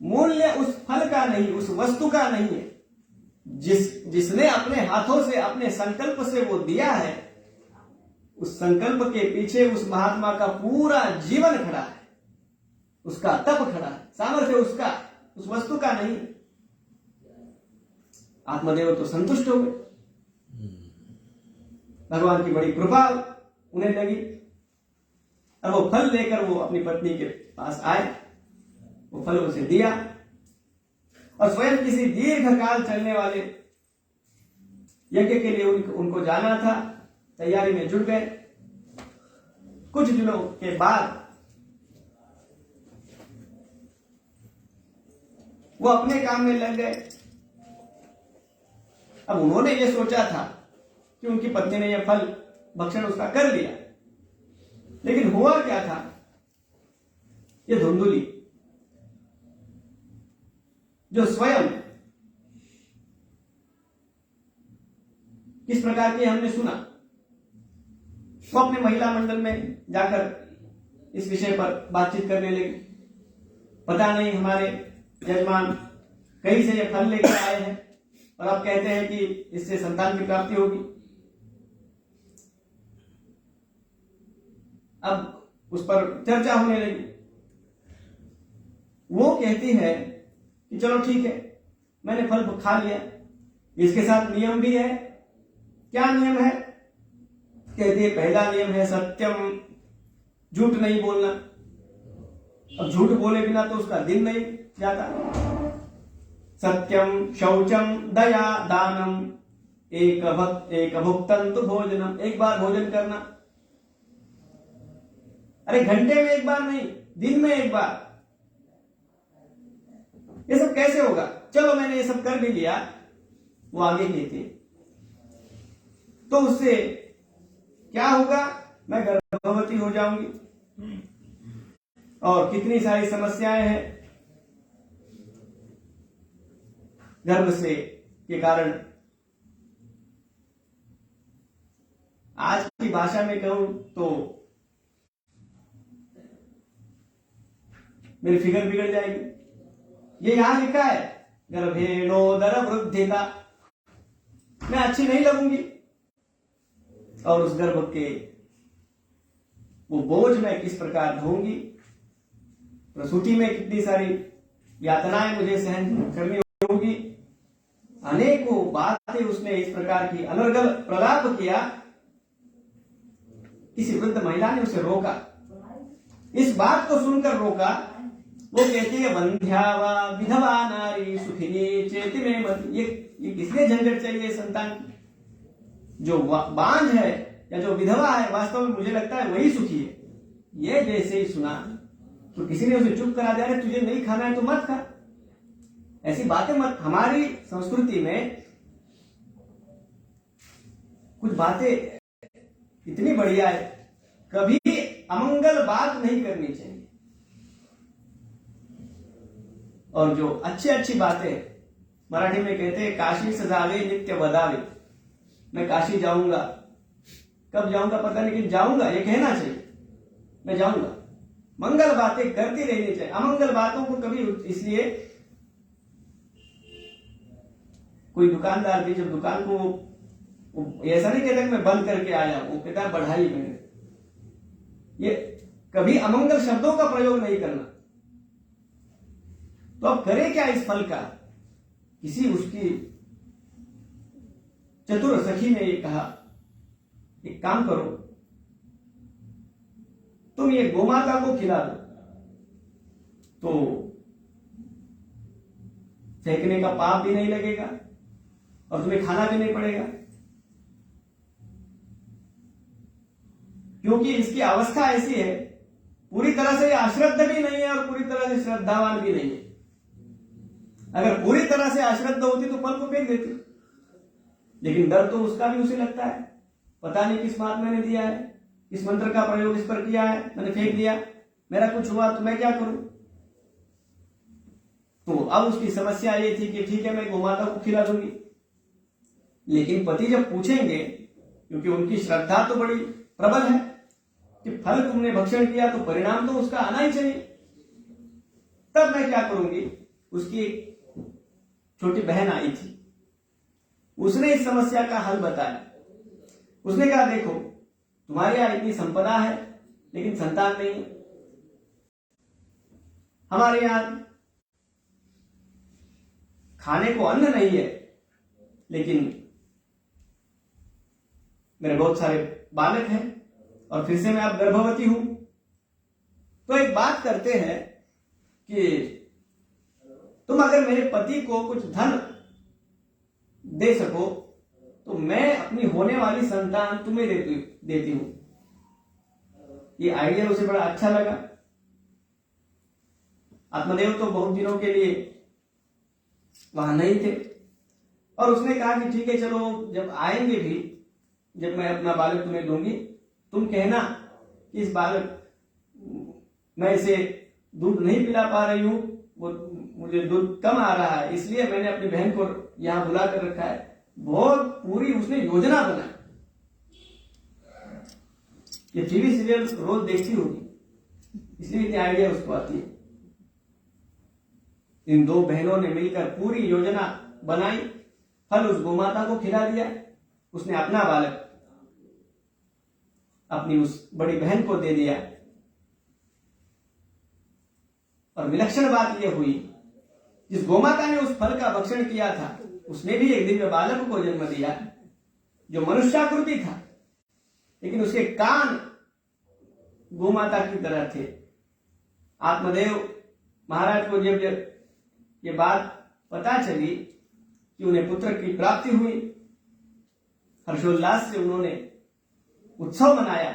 मूल्य उस फल का नहीं, उस वस्तु का नहीं है। जिसने अपने हाथों से अपने संकल्प से वो दिया है, उस संकल्प के पीछे उस महात्मा का पूरा जीवन खड़ा है, उसका तप खड़ा है, सामर्थ्य उसका, उस वस्तु का नहीं। आत्मदेव तो संतुष्ट हो गए। भगवान की बड़ी कृपा उन्हें लगी। अब वो फल लेकर वो अपनी पत्नी के पास आए, वो फल उसे दिया और स्वयं किसी दीर्घ काल चलने वाले यज्ञ के लिए उनको जाना था, तैयारी में जुट गए। कुछ दिनों के बाद वो अपने काम में लग गए। अब उन्होंने ये सोचा था कि उनकी पत्नी ने यह फल भक्षण उसका कर लिया, लेकिन हुआ क्या था? ये धुंधुली जो स्वयं किस प्रकार की हमने सुना, वो अपने महिला मंडल में जाकर इस विषय पर बातचीत करने लगे। पता नहीं हमारे यजमान कहीं से ये फल लेकर आए हैं और आप कहते हैं कि इससे संतान की प्राप्ति होगी। अब उस पर चर्चा होने लगी। वो कहती है कि चलो ठीक है, मैंने फल खा लिया, इसके साथ नियम भी है। क्या नियम है? कहती है पहला नियम है सत्यम, झूठ नहीं बोलना। अब झूठ बोले बिना तो उसका दिन नहीं जाता। सत्यम शौचम दया दानम एक भुक्तन तो भोजनम, एक बार भोजन करना। अरे घंटे में एक बार नहीं, दिन में एक बार। ये सब कैसे होगा? चलो मैंने ये सब कर भी लिया। वो आगे कहती तो उससे क्या होगा? मैं गर्भवती हो जाऊंगी, और कितनी सारी समस्याएं हैं गर्भ से के कारण। आज की भाषा में कहूं तो मेरी फिगर बिगड़ जाएगी। ये यहां लिखा है गर्भेणोदर वृद्धिता, मैं अच्छी नहीं लगूंगी और उस गर्भ के वो बोझ मैं किस प्रकार ढोऊंगी, प्रसूति में कितनी सारी यातनाएं मुझे सहन करनी होगी। अनेकों बातें उसने इस प्रकार की अनर्गल प्रलाप किया। किसी वृद्ध महिला ने उसे रोका, इस बात को सुनकर रोका। वो कहती है बंध्या वा विधवा नारी सुखिनी चेति में मन। ये किसलिए झंझट चाहिए संतान की? जो बांझ है या जो विधवा है वास्तव में मुझे लगता है वही सुखी है। ये जैसे ही सुना तो किसी ने उसे चुप करा दिया, अरे तुझे नहीं खाना है तो मत खा, ऐसी बातें मत। हमारी संस्कृति में कुछ बातें इतनी बढ़िया है, कभी अमंगल बात नहीं करनी चाहिए। और जो अच्छी बातें मराठी में कहते हैं काशी सजावे नित्य बदावे। मैं काशी जाऊंगा, कब जाऊंगा पता नहीं, लेकिन जाऊंगा ये कहना चाहिए, मैं जाऊंगा। मंगल बातें करती रहनी चाहिए, अमंगल बातों को कभी। इसलिए कोई दुकानदार भी जब दुकान को ऐसा नहीं कहता कि मैं बंद करके आया, वो कहता है बढ़ाई मैंने। ये कभी अमंगल शब्दों का प्रयोग नहीं करना। तो अब करे क्या इस फल का? किसी उसकी चतुर सखी ने ये कहा, एक काम करो, तुम ये गोमाता को खिला दो तो फेंकने का पाप भी नहीं लगेगा और तुम्हें खाना भी नहीं पड़ेगा, क्योंकि इसकी अवस्था ऐसी है, पूरी तरह से अश्रद्ध भी नहीं है और पूरी तरह से श्रद्धावान भी नहीं है। अगर पूरी तरह से अश्रद्ध होती तो फल को फेंक देती, लेकिन डर तो उसका भी उसे लगता है, पता नहीं किस महात्मा ने दिया है, किस मंत्र का प्रयोग इस पर किया है, मैंने फेंक दिया, मेरा कुछ हुआ तो मैं क्या करूं। तो अब उसकी समस्या ये थी कि ठीक है मैं गोमाता को खिला दूंगी, लेकिन पति जब पूछेंगे, क्योंकि उनकी श्रद्धा तो बड़ी प्रबल है कि फल तुमने भक्षण किया तो परिणाम तो उसका आना ही चाहिए, तब मैं क्या करूंगी। उसकी एक छोटी बहन आई थी, उसने इस समस्या का हल बताया। उसने कहा देखो तुम्हारे यहां इतनी संपदा है लेकिन संतान नहीं है, हमारे यहां खाने को अन्न नहीं है लेकिन मेरे बहुत सारे बालक हैं और फिर से मैं अब गर्भवती हूं। तो एक बात करते हैं कि तुम अगर मेरे पति को कुछ धन दे सको तो मैं अपनी होने वाली संतान तुम्हें देती हूं। ये आइडिया उसे बड़ा अच्छा लगा। आत्मदेव तो बहुत दिनों के लिए वहां नहीं थे और उसने कहा कि ठीक है चलो, जब आएंगे भी, जब मैं अपना बालक तुम्हें दूंगी, तुम कहना कि इस बालक मैं इसे दूध नहीं पिला पा रही हूं, वो मुझे दूध कम आ रहा है, इसलिए मैंने अपनी बहन को यहां बुला कर रखा है। बहुत पूरी उसने योजना बनाई। ये टीवी सीरियल रोज देखती होगी, इसलिए इतनी आइडिया उसको आती है। इन दो बहनों ने मिलकर पूरी योजना बनाई, फल उस गोमाता को खिला दिया, उसने अपना बालक अपनी उस बड़ी बहन को दे दिया। और विलक्षण बात यह हुई, जिस गोमाता ने उस फल का भक्षण किया था उसने भी एक दिव्य बालक को जन्म दिया जो मनुष्याकृति था, लेकिन उसके कान गोमाता की तरह थे। आत्मदेव महाराज को जब ये बात पता चली कि उन्हें पुत्र की प्राप्ति हुई, हर्षोल्लास से उन्होंने उत्सव मनाया।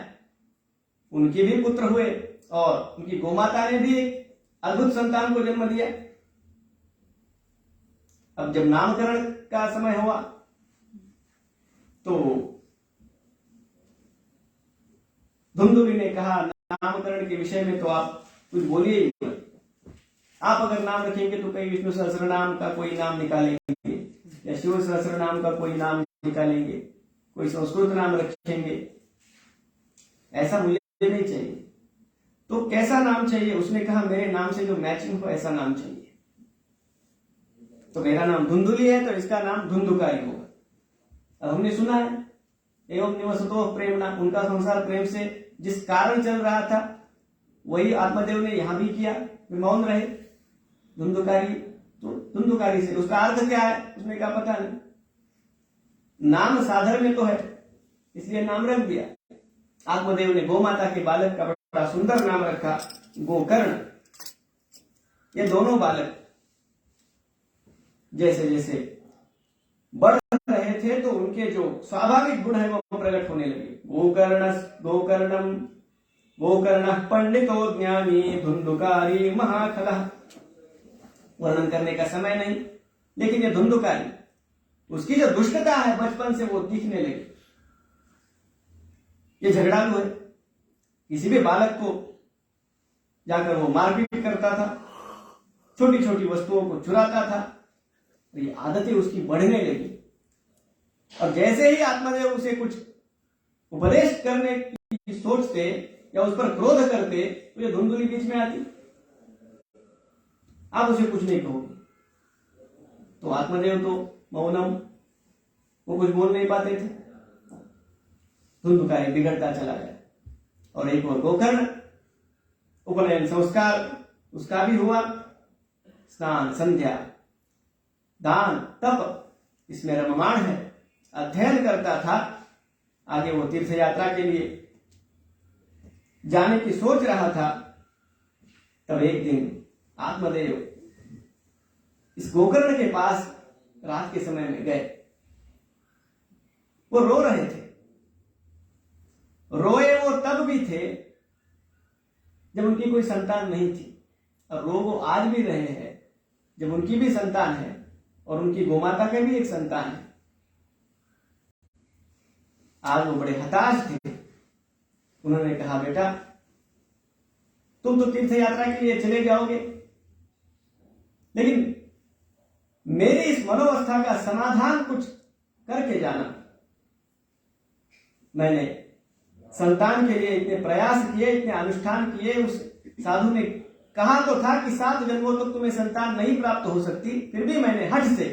उनके भी पुत्र हुए और उनकी गोमाता ने भी एक अद्भुत संतान को जन्म दिया। अब जब नामकरण का समय हुआ तो धुंधुली ने कहा नामकरण के विषय में तो आप कुछ बोलिए ही मत। आप अगर नाम रखेंगे तो कहीं विष्णु सहस्त्र नाम का कोई नाम निकालेंगे या शिव सहस्त्र नाम का कोई नाम निकालेंगे, कोई संस्कृत नाम रखेंगे, ऐसा मुझे नहीं चाहिए। तो कैसा नाम चाहिए? उसने कहा मेरे नाम से जो मैचिंग हो ऐसा नाम चाहिए। तो मेरा नाम धुंधुली है तो इसका नाम धुंधुकारी होगा। अब हमने सुना है एवं निवसतो प्रेमणा, उनका संसार प्रेम से जिस कारण चल रहा था वही आत्मदेव ने यहां भी किया, मौन रहे। धुंधुकारी, तो धुंधुकारी से उसका अर्थ क्या है उसने कहा पता नहीं, नाम साधन में तो है इसलिए नाम रख दिया। आत्मदेव ने गौ माता के बालक का बड़ा सुंदर नाम रखा गोकर्ण। ये दोनों बालक जैसे जैसे बढ़ रहे थे तो उनके जो स्वाभाविक गुण है वो प्रकट होने लगे। गोकर्णम गोकर्ण पंडितो ज्ञानी धुंधुकारी महाखलः। वर्णन करने का समय नहीं, लेकिन ये धुंधुकारी, उसकी जो दुष्टता है बचपन से वो दिखने लगी। ये झगड़ालू है, किसी भी बालक को जाकर वो मारपीट करता था, छोटी छोटी वस्तुओं को चुराता था। तो ये आदतें उसकी बढ़ने लगी और जैसे ही आत्मदेव उसे कुछ उपदेश करने की सोचते या उस पर क्रोध करते तो ये धुंधुली बीच में आती। आप उसे कुछ नहीं कहोगे तो आत्मदेव तो मौनम, वो कुछ बोल नहीं पाते थे। धुंधुकारी बिगड़ता चला गया। और एक और गोकर्ण, उपनयन संस्कार उसका भी हुआ, स्नान संध्या दान तप इसमें रममाण है, अध्ययन करता था। आगे वो तीर्थ यात्रा के लिए जाने की सोच रहा था। तब एक दिन आत्मदेव इस गोकर्ण के पास रात के समय में गए। वो रो रहे थे। रोए वो तब भी थे जब उनकी कोई संतान नहीं थी, और रो वो आज भी रहे हैं जब उनकी भी संतान है और उनकी गोमाता का भी एक संतान है। आज वो बड़े हताश थे। उन्होंने कहा बेटा तुम तो तीर्थ यात्रा के लिए चले जाओगे, लेकिन मेरी इस मनोवस्था का समाधान कुछ करके जाना। मैंने संतान के लिए इतने प्रयास किए, इतने अनुष्ठान किए। उस साधु ने कहा तो था कि 7 जन्मों तक तुम्हें संतान नहीं प्राप्त हो सकती, फिर भी मैंने हठ से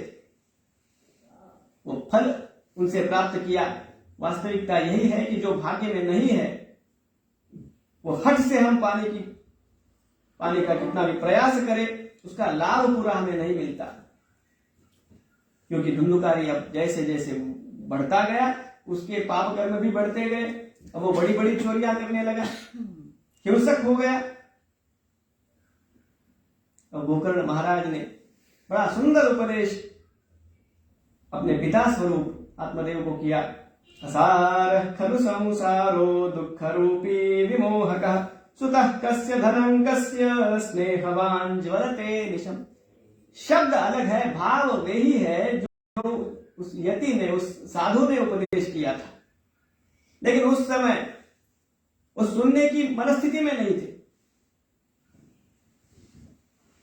वो फल उनसे प्राप्त किया। वास्तविकता यही है कि जो भाग्य में नहीं है वो हठ से हम पाने का कितना भी प्रयास करें उसका लाभ पूरा हमें नहीं मिलता। क्योंकि धुंधुकारी अब जैसे जैसे बढ़ता गया उसके पाप कर्म भी बढ़ते गए। अब वो बड़ी बड़ी चोरियां करने लगा, हिंसक हो गया। और गोकर्ण महाराज ने बड़ा सुंदर उपदेश अपने पिता स्वरूप आत्मदेव को किया। असार खलु संसारो दुख रूपी विमोहकः सुतः कस्य धनं कस्य स्नेहवान ज्वलते निशम। शब्द अलग है, भाव वही है जो उस यति ने, उस साधु ने उपदेश किया था, लेकिन उस समय वो सुनने की मनस्थिति में नहीं थे।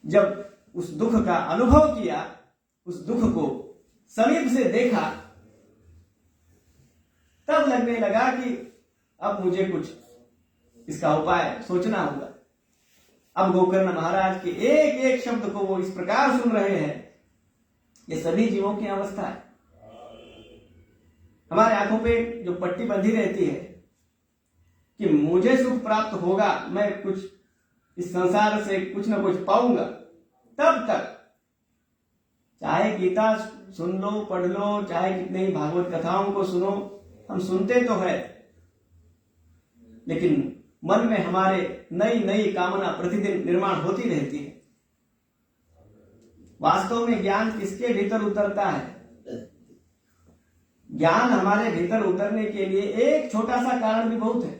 जब उस दुख का अनुभव किया, उस दुख को समीप से देखा, तब लगने लगा कि अब मुझे कुछ इसका उपाय सोचना होगा। अब गोकर्ण महाराज के एक एक शब्द को वो इस प्रकार सुन रहे हैं। ये सभी जीवों की अवस्था है। हमारे आंखों पे जो पट्टी बंधी रहती है कि मुझे सुख प्राप्त होगा, मैं कुछ इस संसार से कुछ ना कुछ पाऊंगा, तब तक चाहे गीता सुन लो, पढ़ लो, चाहे कितने ही भागवत कथाओं को सुनो, हम सुनते तो है, लेकिन मन में हमारे नई नई कामना प्रतिदिन निर्माण होती रहती है। वास्तव में ज्ञान किसके भीतर उतरता है? ज्ञान हमारे भीतर उतरने के लिए एक छोटा सा कारण भी बहुत है।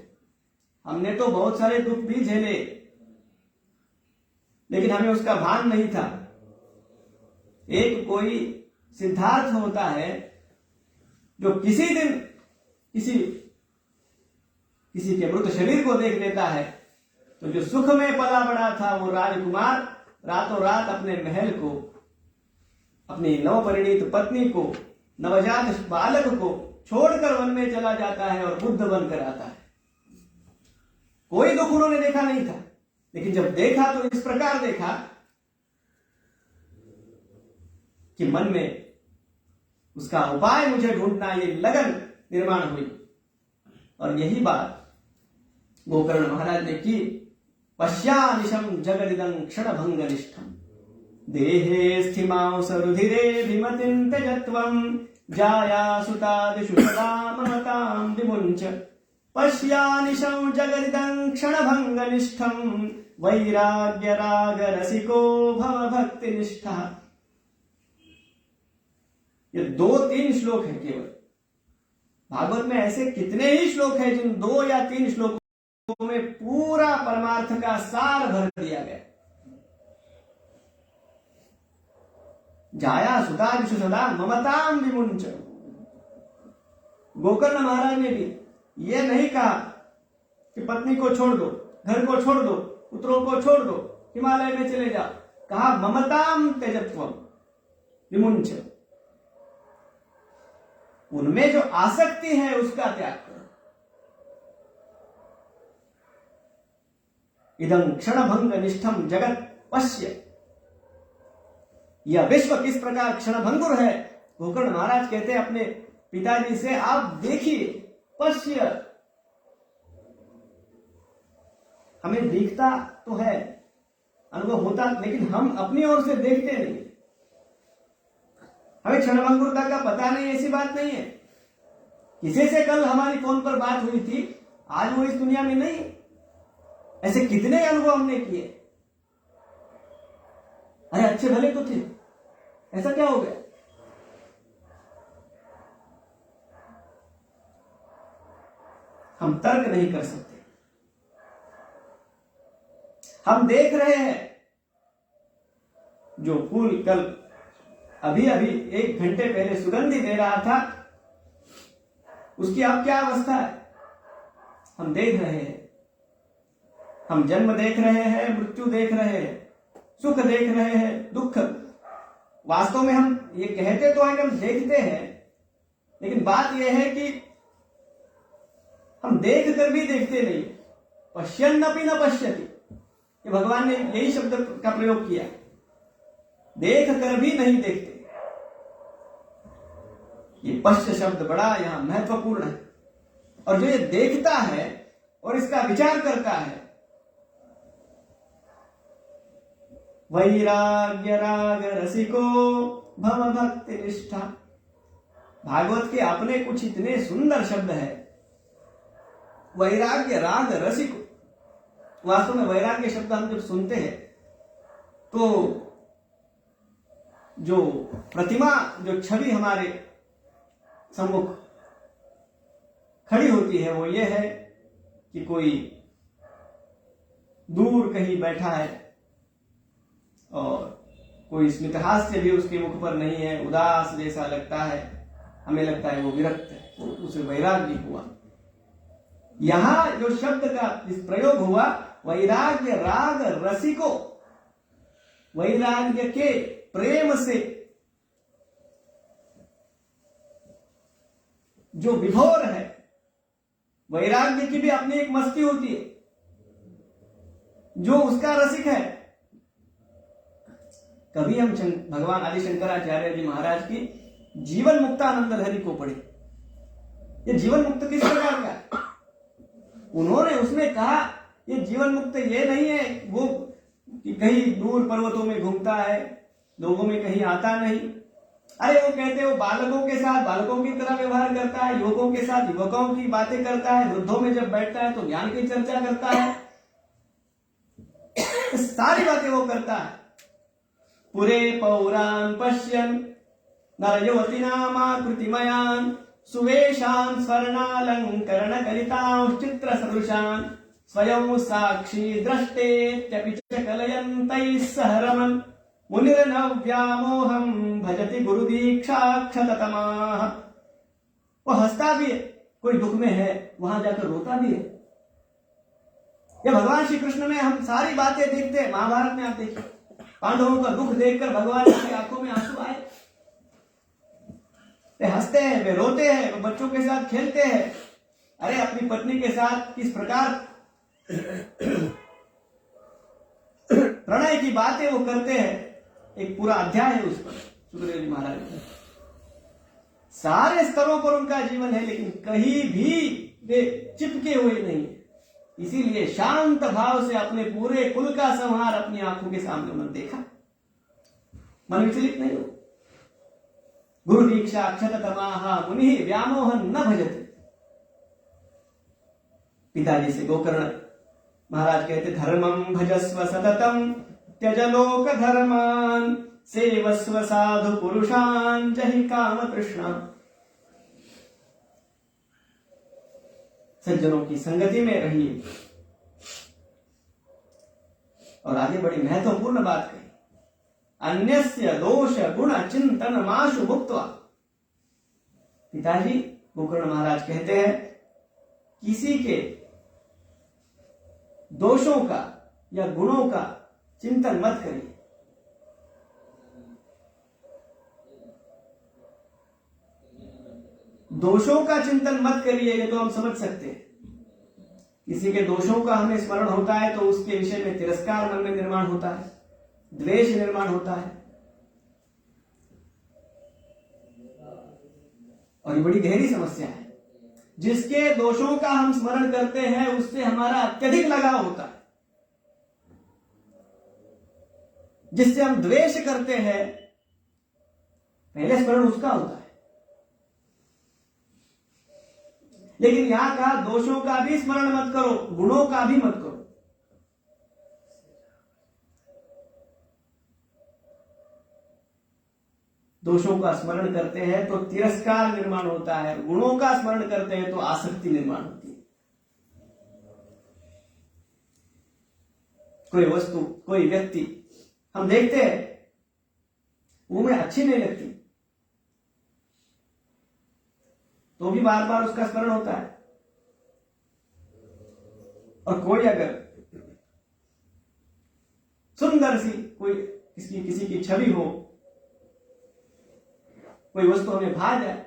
हमने तो बहुत सारे दुख भी झेले, लेकिन हमें उसका भान नहीं था। एक कोई सिद्धार्थ होता है जो किसी दिन किसी के मृत शरीर को देख लेता है तो जो सुख में पला बड़ा था वो राजकुमार रातों रात अपने महल को, अपनी नवपरिणीत पत्नी को, नवजात बालक को छोड़कर वन में चला जाता है और बुद्ध बनकर आता है। कोई दुख उन्होंने देखा नहीं था, लेकिन जब देखा तो इस प्रकार देखा कि मन में उसका उपाय मुझे ढूंढना, ये लगन निर्माण हुई। और यही बात गोकर्ण महाराज ने की। पश्यानिशम जगदिदं क्षणभंग निष्ठम देहे स्थिमांस रुधिरे विमतिं त्यजत्वं जाया सुतादिषु सदा ममतां विमुञ्च। पश्यानिशं जगदिदं क्षणभंग निष्ठम वैराग्य राग रसिको भव भक्ति निष्ठा। ये 2-3 श्लोक है केवल। भागवत में ऐसे कितने ही श्लोक हैं जिन 2 या 3 श्लोकों में पूरा परमार्थ का सार भर दिया गया। जाया सुतादिषु सदा ममतां विमुञ्च। गोकर्ण महाराज ने भी यह नहीं कहा कि पत्नी को छोड़ दो, घर को छोड़ दो, पुत्रों को छोड़ दो, हिमालय में चले जाओ। कहा ममतां त्यजत्वं विमुञ्च। उनमें जो आसक्ति है उसका त्याग करो। इदं क्षणभंग निष्ठम जगत पश्य। यह विश्व किस प्रकार क्षणभंगुर है। गोकर्ण महाराज कहते हैं अपने पिताजी से, आप देखिए, पश्य। हमें दिखता तो है, अनुभव होता, लेकिन हम अपनी ओर से देखते नहीं। हमें क्षणभंगुरता का पता नहीं, ऐसी बात नहीं है। किसी से कल हमारी फोन पर बात हुई थी, आज वो इस दुनिया में नहीं। ऐसे कितने अनुभव हमने किए। अरे अच्छे भले तो थे, ऐसा क्या हो गया। हम तर्क नहीं कर सकते। हम देख रहे हैं जो फूल कल अभी 1 घंटे पहले सुगंधि दे रहा था, उसकी अब क्या अवस्था है। हम देख रहे हैं। हम जन्म देख रहे हैं, मृत्यु देख रहे हैं, सुख देख रहे हैं, दुख। वास्तव में हम ये कहते तो हैं कि हम देखते हैं, लेकिन बात यह है कि हम देख कर भी देखते नहीं। पश्यन्नपि न पश्यति, ये भगवान ने यही शब्द का प्रयोग किया। देख कर भी नहीं देखते। ये पश्य शब्द बड़ा यहां महत्वपूर्ण है। और जो ये देखता है और इसका विचार करता है, वैराग्य राग रसिको भव भक्ति निष्ठा। भागवत के अपने कुछ इतने सुंदर शब्द है। वैराग्य राग रसिको। वास्तव में वैराग्य शब्द हम जब सुनते हैं तो जो प्रतिमा, जो छवि हमारे सम्मुख खड़ी होती है वो ये है कि कोई दूर कहीं बैठा है और कोई स्मितहास्य भी उसके मुख पर नहीं है, उदास जैसा लगता है। हमें लगता है वो विरक्त है, तो उसे वैराग्य हुआ। यहां जो शब्द का इस प्रयोग हुआ, वैराग्य राग रसिको, वैराग्य के प्रेम से जो विभोर है। वैराग्य की भी अपनी एक मस्ती होती है, जो उसका रसिक है। कभी हम भगवान आदि शंकराचार्य जी महाराज की जीवन मुक्तानंद लहरी को पढ़े। ये जीवन मुक्त किस प्रकार का है। उन्होंने उसमें कहा ये जीवन मुक्त ये नहीं है वो कि कहीं दूर पर्वतों में घूमता है, लोगों में कहीं आता नहीं। अरे वो कहते हैं वो बालकों के साथ बालकों की तरह व्यवहार करता है, युवकों के साथ युवकों की बातें करता है, वृद्धों में जब बैठता है तो ज्ञान की चर्चा करता है। सारी बातें वो करता है। पुरे पौरान पश्यन नरयुवती नामाकृतिमयान सुवेशान स्वर्णालंकरण कलितांश्चित्र सदृशान स्वयं साक्षी द्रष्टेत्यपि च कलयन्तैः सह रमन् मुनिर्नव्यामोहम भजति गुरु दीक्षाक्षततमाः। वो हंसता भी है, कोई दुख में है वहां जाकर रोता भी है। ये भगवान श्री कृष्ण में हम सारी बातें देखते हैं। महाभारत में आप देखिए, पांडवों का दुख देखकर भगवान की आंखों में आंसू आए। वे हंसते हैं, वे रोते हैं, वे बच्चों के साथ खेलते हैं। अरे अपनी पत्नी के साथ किस प्रकार प्रणय की बातें वो करते हैं, एक पूरा अध्याय है उस पर सुखदेव जी महाराज का। सारे स्तरों पर उनका जीवन है, लेकिन कहीं भी वे चिपके हुए नहीं। इसीलिए शांत भाव से अपने पूरे कुल का संहार अपनी आंखों के सामने उन्होंने देखा, मन विचलित नहीं हो। गुरु दीक्षा अक्षत तमाहा मुनि व्यामोहन न भजते। पिताजी से गोकर्ण महाराज कहते, धर्मं भजस्व सततम त्यज लोक धर्मान सेवस्व साधु पुरुषान जहि काम तृष्णा। सज्जनों की संगति में रहिए। और आगे बड़ी महत्वपूर्ण बात कही, अन्यस्य दोष गुण चिंतन माशु मुक्त्वा। पिताजी गोकर्ण महाराज कहते हैं, किसी के दोषों का या गुणों का चिंतन मत करिए। दोषों का चिंतन मत करिए, ये तो हम समझ सकते हैं। किसी के दोषों का हमें स्मरण होता है तो उसके विषय में तिरस्कार मन में निर्माण होता है, द्वेष निर्माण होता है। और ये बड़ी गहरी समस्या है। जिसके दोषों का हम स्मरण करते हैं उससे हमारा अत्यधिक लगाव होता है। जिससे हम द्वेष करते हैं पहले स्मरण उसका होता है। लेकिन यहां का दोषों का भी स्मरण मत करो, गुणों का भी मत करो। दोषों का स्मरण करते हैं तो तिरस्कार निर्माण होता है, गुणों का स्मरण करते हैं तो आसक्ति निर्माण होती है। कोई वस्तु, कोई व्यक्ति हम देखते हैं वो हमें अच्छी नहीं लगती तो भी बार बार उसका स्मरण होता है। और कोई अगर सुंदर सी कोई किसी की छवि हो, कोई वस्तु हमें भा जाए,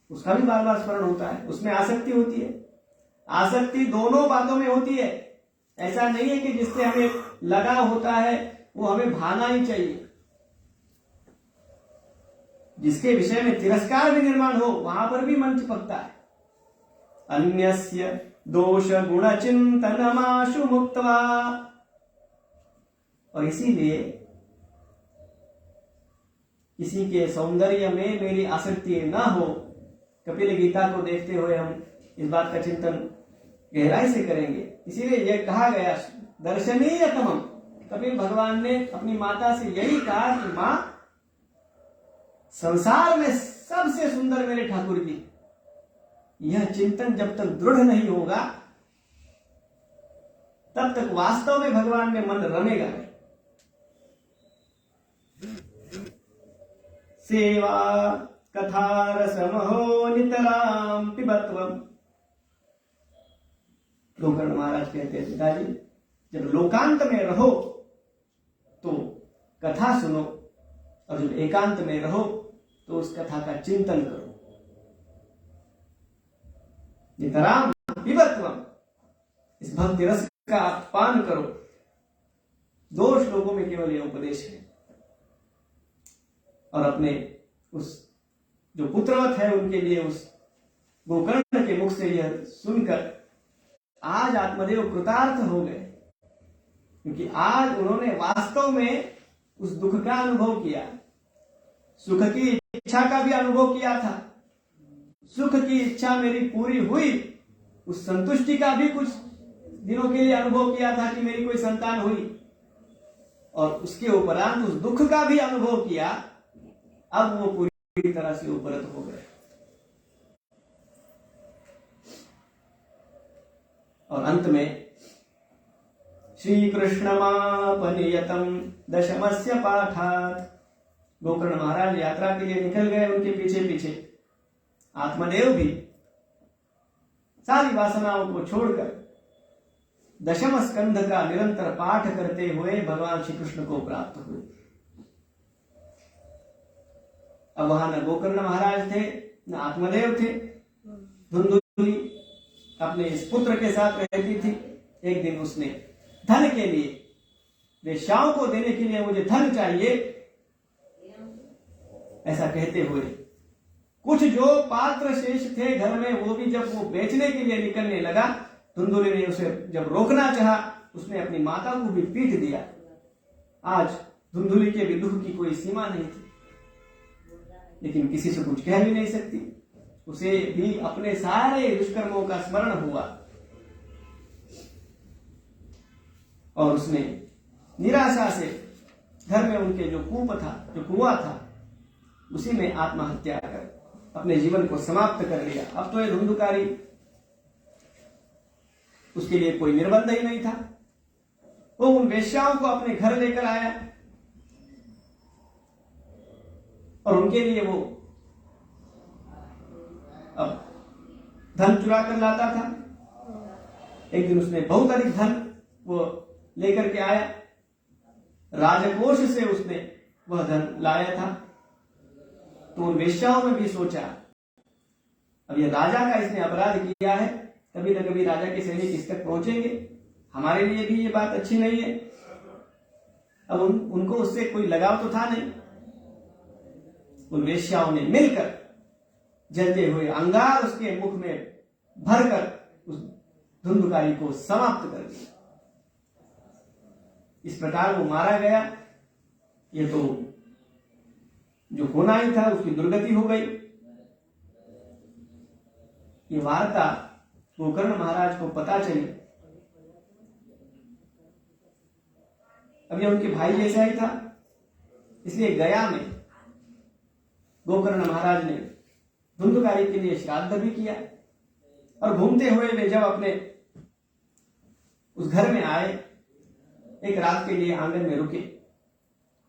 उसका भी बार बार स्मरण होता है, उसमें आसक्ति होती है। आसक्ति दोनों बातों में होती है। ऐसा नहीं है कि जिससे हमें लगाव होता है वो हमें भाना ही चाहिए। जिसके विषय में तिरस्कार भी निर्माण हो वहां पर भी मन चिपकता है। अन्यस्य दोष गुण चिंतनमाशु मुक्त्वा। और इसीलिए किसी के सौंदर्य में मेरी आसक्ति ना हो। कपिल गीता को देखते हुए हम इस बात का चिंतन गहराई से करेंगे। इसीलिए यह कहा गया दर्शनीयतमम। कपिल भगवान ने अपनी माता से यही कहा कि मां, संसार में सबसे सुंदर मेरे ठाकुर जी। यह चिंतन जब तक दृढ़ नहीं होगा तब तक वास्तव में भगवान में मन रमेगा नहीं। सेवा कथा रसमहो नितराम पिबत्वम। गोकर्ण महाराज कहते हैं, पिताजी जब लोकांत में रहो तो कथा सुनो, और जब एकांत में रहो तो उस कथा का चिंतन करो। नितराम पिबत्वम, इस भक्ति रस का आप पान करो। 2 श्लोकों में केवल यह उपदेश है। और अपने उस जो पुत्रवत है उनके लिए उस गोकर्ण के मुख से यह सुनकर आज आत्मदेव कृतार्थ हो गए, क्योंकि आज उन्होंने वास्तव में उस दुख का अनुभव किया, सुख की इच्छा का भी अनुभव किया था। सुख की इच्छा मेरी पूरी हुई, उस संतुष्टि का भी कुछ दिनों के लिए अनुभव किया था कि मेरी कोई संतान हुई, और उसके उपरांत उस दुख का भी अनुभव किया। अब वो पूरी तरह से उपरत हो गए। और अंत में श्री कृष्णमापनियतम दशमस्य पाठात्। गोकर्ण महाराज यात्रा के लिए निकल गए, उनके पीछे पीछे आत्मदेव भी सारी वासनाओं को छोड़कर दशम स्कंध का निरंतर पाठ करते हुए भगवान श्री कृष्ण को प्राप्त हुए। अब वहां न गोकर्ण महाराज थे न आत्मदेव थे। धुंधुली अपने इस पुत्र के साथ रहती थी। एक दिन उसने धन के लिए, वेश्याओं को देने के लिए मुझे धन चाहिए, ऐसा कहते हुए कुछ जो पात्र शेष थे घर में, वो भी जब वो बेचने के लिए निकलने लगा, धुंधुली ने उसे जब रोकना चाहा, उसने अपनी माता को भी पीट दिया। आज धुंधुली के विद्रोह की कोई सीमा नहीं थी, लेकिन किसी से कुछ कह भी नहीं सकती। उसे भी अपने सारे दुष्कर्मों का स्मरण हुआ और उसने निराशा से घर में उनके जो कुआं था, उसी में आत्महत्या कर अपने जीवन को समाप्त कर लिया। अब तो ये धुंधुकारी, उसके लिए कोई निर्बंध ही नहीं था। वो उन वेश्याओं को अपने घर लेकर आया और उनके लिए वो अब धन चुरा कर लाता था। एक दिन उसने बहुत अधिक धन वो लेकर के आया, राजकोष से उसने वह धन लाया था। तो उन वेश्याओं में भी सोचा, अब ये राजा का इसने अपराध किया है, कभी न कभी राजा के सैनिक इस तक पहुंचेंगे, हमारे लिए भी ये बात अच्छी नहीं है। अब उनको उससे कोई लगाव तो था नहीं। उन वेश्याओं ने मिलकर जलते हुए अंगार उसके मुख में भरकर उस धुंधुकारी को समाप्त कर दिया। इस प्रकार वो मारा गया। ये तो जो होना ही था उसकी दुर्गति हो गई। ये वार्ता गोकर्ण महाराज को पता चली। अब ये उनके भाई जैसा ही था, इसलिए गया में गोकर्ण महाराज ने धुंधुकारी के लिए श्राद्ध भी किया। और घूमते हुए वे जब अपने उस घर में आए, एक रात के लिए आंगन में रुके,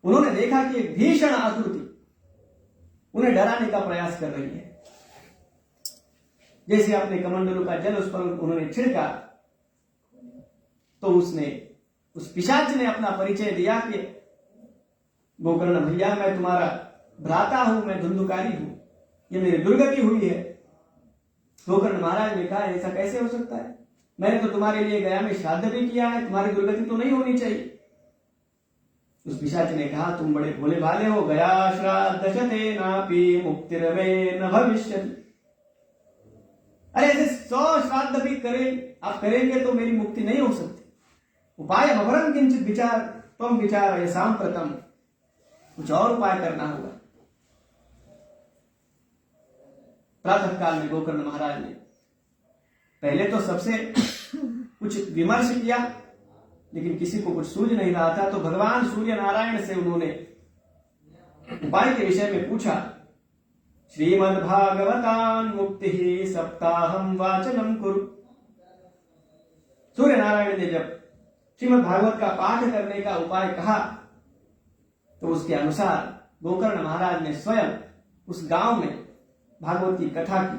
उन्होंने देखा कि एक भीषण आकृति उन्हें डराने का प्रयास कर रही है। जैसे अपने कमंडलों का जल उस पर उन्होंने छिड़का, तो उस पिशाच ने अपना परिचय दिया कि गोकर्ण भैया, मैं तुम्हारा भ्राता हूं, मैं धुंधुकारी हूं, ये मेरी दुर्गति हुई है। गोकर्ण महाराज ने कहा, ऐसा कैसे हो सकता है? मैंने तो तुम्हारे लिए गया में श्राद्ध भी किया है, तुम्हारी दुर्गति तो नहीं होनी चाहिए। उस पिशाच ने कहा, तुम बड़े भोले भाले हो, गया श्राद्ध शते नापि मुक्तिर्वे न भविष्यति। अरे ऐसे 100 श्राद्ध भी आप करेंगे तो मेरी मुक्ति नहीं हो सकती। उपाय भवरम किंचित विचार तुम विचार ये सांप्रतम, कुछ और उपाय करना होगा। प्रातः काल में गोकर्ण महाराज ने पहले तो सबसे कुछ विमर्श किया, लेकिन किसी को कुछ सूझ नहीं रहा था। तो भगवान सूर्य नारायण से उन्होंने उपाय के विषय में पूछा। श्रीमद्भागवतान मुक्ति सप्ताहम वाचनम कुरु। सूर्य नारायण ने जब श्रीमद् भागवत का पाठ करने का उपाय कहा, तो उसके अनुसार गोकर्ण महाराज ने स्वयं उस गांव में भागवत की कथा की।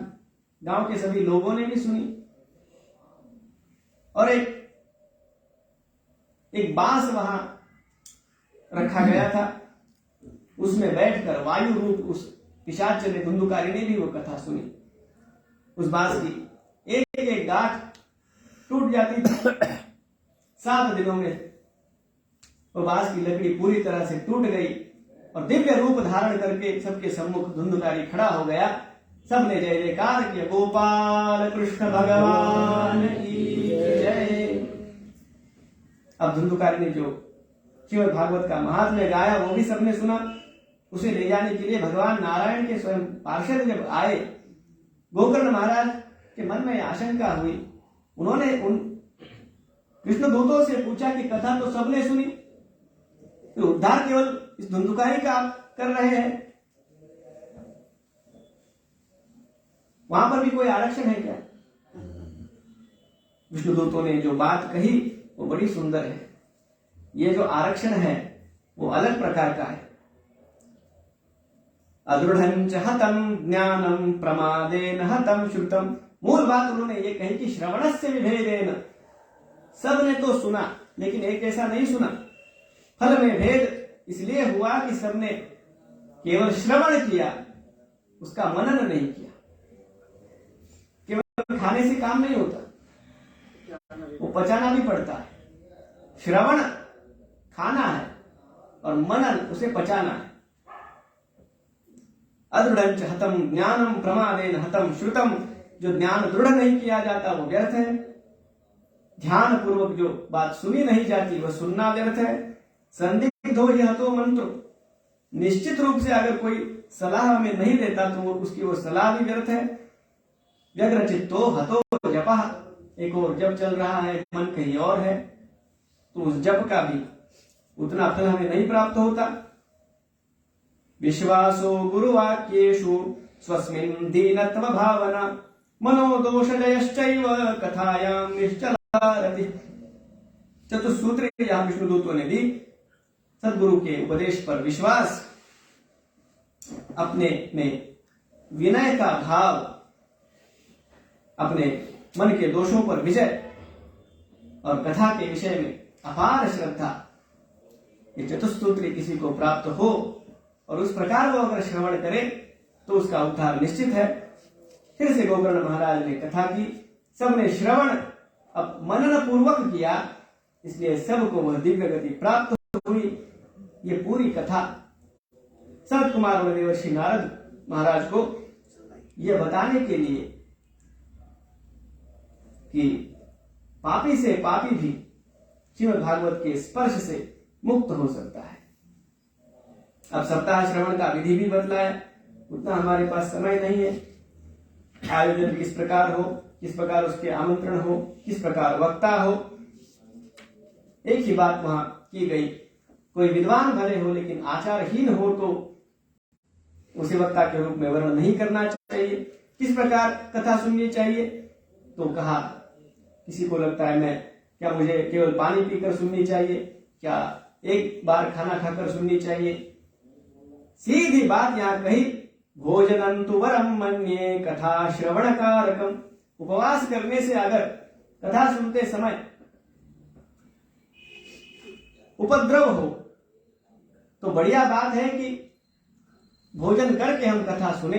गांव के सभी लोगों ने भी सुनी और एक बांस वहां रखा गया था, उसमें बैठकर वायु रूप उस पिशाच ने, धुंधुकारी ने भी वो कथा सुनी। उस बांस की एक एक गांठ टूट जाती थी। 7 दिनों में वो बांस की लकड़ी पूरी तरह से टूट गई और दिव्य रूप धारण करके सबके सम्मुख धुंधुकारी खड़ा हो गया। सबने जय जयकार किया, गोपाल कृष्ण भगवान की जय। अब धुंधुकारी ने जो श्रीमद् भागवत का महात्म्य गाया, वो भी सबने सुना। उसे ले जाने के लिए भगवान नारायण के स्वयं पार्षद जब आए, गोकर्ण महाराज के मन में आशंका हुई। उन्होंने उन विष्णु दूतों से पूछा कि कथा तो सबने सुनी, तो उद्धार केवल इस धुंधुकारी का आप कर रहे हैं, वहां पर भी कोई आरक्षण है क्या? विष्णु दूतों ने जो बात कही वो बड़ी सुंदर है। ये जो आरक्षण है वो अलग प्रकार का है। अदृढ़ं च हतं ज्ञानं प्रमादेन हतं श्रुतं। मूल बात उन्होंने ये कही कि श्रवणस्य विभेदेन, सबने तो सुना, लेकिन एक ऐसा नहीं सुना। फल में भेद इसलिए हुआ कि सबने केवल श्रवण किया, उसका मनन नहीं किया। केवल खाने से काम नहीं होता, वो पचाना भी पड़ता है। श्रवण खाना है और मनन उसे पचाना है। अदृढ़ हतम ज्ञानम प्रमादेन हतम श्रुतम, जो ज्ञान दृढ़ नहीं किया जाता वो व्यर्थ है। ध्यान पूर्वक जो बात सुनी नहीं जाती वह सुनना व्यर्थ है। संदिग्धो हतो मंत्र, निश्चित रूप से अगर कोई सलाह हमें नहीं देता तो वो उसकी वो सलाह भी व्यर्थ है। व्यग्र चित्तो हतो जपः, एक और जप चल रहा है, मन कहीं और है, तो उस जप का भी उतना फल हमें नहीं प्राप्त होता। विश्वासो गुरुवाक्येषु स्वस्मिन् दीनत्व भावना, मनोदोषजयश्चैव कथायां निश्चला रतिः। चतुसूत्र यहां विष्णुदूतों ने दी। सदगुरु के उपदेश पर विश्वास, अपने में विनय का भाव, अपने मन के दोषों पर विजय और कथा के विषय में अपार श्रद्धा, ये चतुस्तूत्री किसी को प्राप्त हो और उस प्रकार वो अगर श्रवण करे तो उसका उद्धार निश्चित है। फिर से गोकर्ण महाराज ने कथा की, सबने श्रवण अब मनन पूर्वक किया, इसलिए सबको वह दिव्य गति प्राप्त हुई। ये पूरी कथा सनत कुमार और देवर्षि नारद महाराज को यह बताने के लिए कि पापी से पापी भी श्रीमद् भागवत के स्पर्श से मुक्त हो सकता है। अब सप्ताह श्रवण का विधि भी बतलाया, उतना हमारे पास समय नहीं है। आयोजन किस प्रकार हो, किस प्रकार उसके आमंत्रण हो, किस प्रकार वक्ता हो, एक ही बात वहां की गई। कोई विद्वान भले हो लेकिन आचारहीन हो तो उसे वक्ता के रूप में वर्णन नहीं करना चाहिए। किस प्रकार कथा सुननी चाहिए, तो कहा किसी को लगता है मैं क्या मुझे केवल पानी पीकर सुननी चाहिए, क्या एक बार खाना खाकर सुननी चाहिए। सीधी बात यहां कही, भोजनंतु वरम मन्ये कथा श्रवण कारकम। उपवास करने से अगर कथा सुनते समय उपद्रव हो तो बढ़िया बात है कि भोजन करके हम कथा सुने।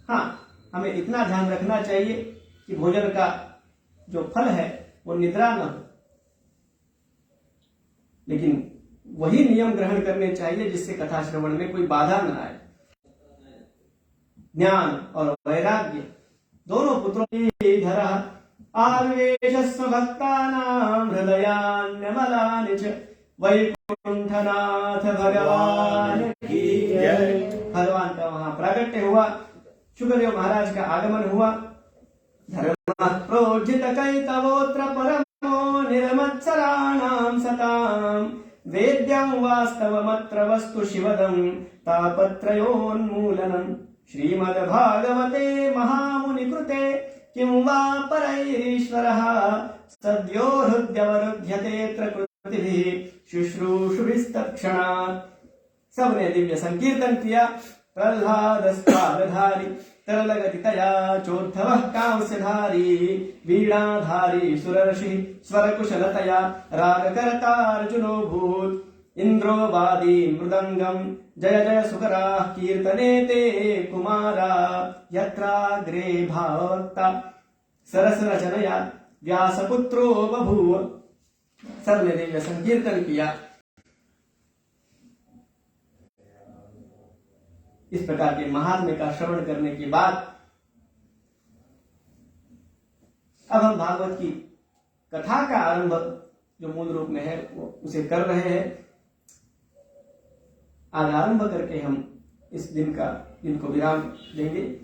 हाँ, हमें इतना ध्यान रखना चाहिए कि भोजन का जो फल है वो निद्रा न हो, लेकिन वही नियम ग्रहण करने चाहिए जिससे कथा श्रवण में कोई बाधा न आए। ज्ञान और वैराग्य दोनों पुत्रों की धरा, आवेशस्व भक्तानां हृदयान्यमलानि च, वैकुंठनाथ भगवान की जय। भगवान का वहां प्रागट्य हुआ, शुक्रदेव महाराज का आगमन हुआ। धर्म प्रोज्झित कैतवोत्र परमो निर्मत्सराणां सतां, वेद्यं वास्तवमत्र वस्तु शिवदं तापत्रयोन्मूलनम्। श्रीमद्भागवते महामुनिकृते किं वा परैरीश्वरः, सद्यो हृद्यवरुध्यतेऽत्र कृतिभिः शुश्रूषुभिस्तत्क्षणात्। सबने दिव्य संकीर्तन किया। प्रह्लादस्पादधारी तरलगतितया चोद्धवः कांस्यधारी, वीणाधारी सुरर्षि स्वरकुशलतया रागकर्तार्जुनोऽभूत्। इंद्रो वादी मृदंगम जय जय सुकराः कीर्तने ते कुमारा, यत्राग्रे भाववक्ता सरसरचनया व्यासपुत्रो बभूव। सबने दिव्य संकीर्तन किया। इस प्रकार के महात्म्य का श्रवण करने के बाद अब हम भागवत की कथा का आरंभ जो मूल रूप में है वो उसे कर रहे हैं। आज आरंभ करके हम इस दिन को विराम देंगे।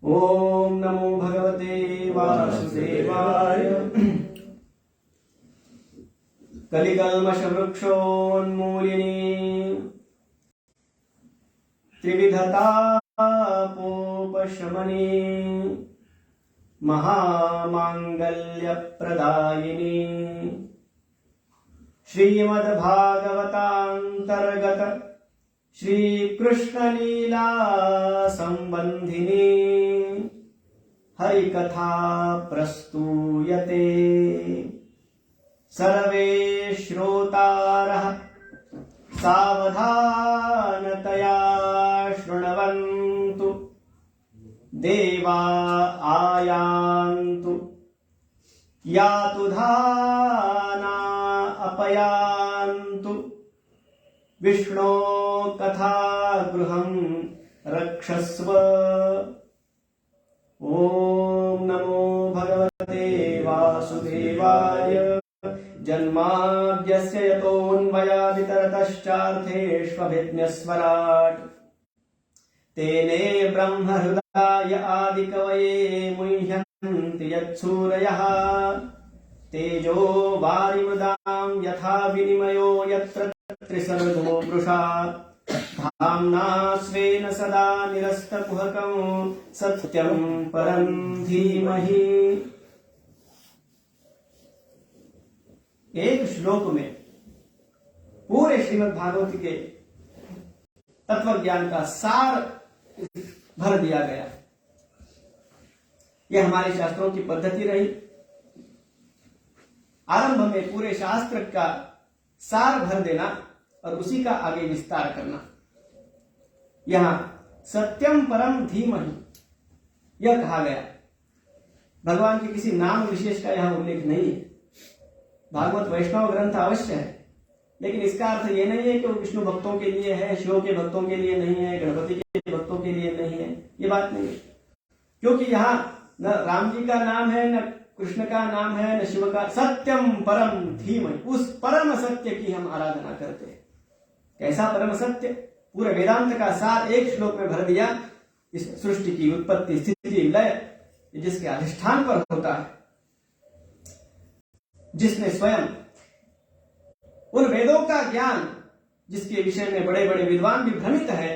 ओम नमो भगवते वासुदेवाय। कलिकल्मष वृक्षोन्मूलिनी त्रिविधतापोपशमनी महामांगल्य प्रदायिनी श्रीमद्भागवतांतर्गत श्री कृष्ण लीला संबंधिनी हरिकथा प्रस्तूयते सर्वे श्रोतारः सावधानतया शृण्वन्तु देवा आयान्तु यातु धाना अपयान्तु विष्णो कथा गृहं रक्षस्व। ओम नमो भगवते वासुदेवाय जन्माद्यस्य यतोऽन्वयादितरतश्चार्थेष्वभिज्ञस्वराट् तेने ब्रह्महृदाय आदिकवये मुह्यन्ति यत्सूरयः तेजो वारिमृदां यथा विनिमयो यत्र त्रिसर्गो मृषा धाम्ना स्वेन सदा निरस्तकुहकं सत्यं परं धीमहि। एक श्लोक में पूरे श्रीमद् भागवत के तत्व ज्ञान का सार भर दिया गया। यह हमारे शास्त्रों की पद्धति रही। आरंभ में पूरे शास्त्र का सार भर देना और उसी का आगे विस्तार करना। यहां सत्यम परम धीमहि यह कहा गया। भगवान के किसी नाम विशेष का यहां उल्लेख नहीं है। भागवत वैष्णव ग्रंथ अवश्य है, लेकिन इसका अर्थ यह नहीं है कि वो विष्णु भक्तों के लिए है, शिव के भक्तों के लिए नहीं है, गणपति के भक्तों के लिए नहीं है। ये बात नहीं है, क्योंकि यहाँ न राम जी का नाम है, न कृष्ण का नाम है, न शिव का। सत्यम परम धीमहि, उस परम सत्य की हम आराधना करते हैं। कैसा परम सत्य? पूरे वेदांत का सार एक श्लोक में भर दिया। इस सृष्टि की उत्पत्ति स्थिति लय जिसके अधिष्ठान पर होता है, जिसने स्वयं उन वेदों का ज्ञान, जिसके विषय में बड़े बड़े विद्वान भी भ्रमित है,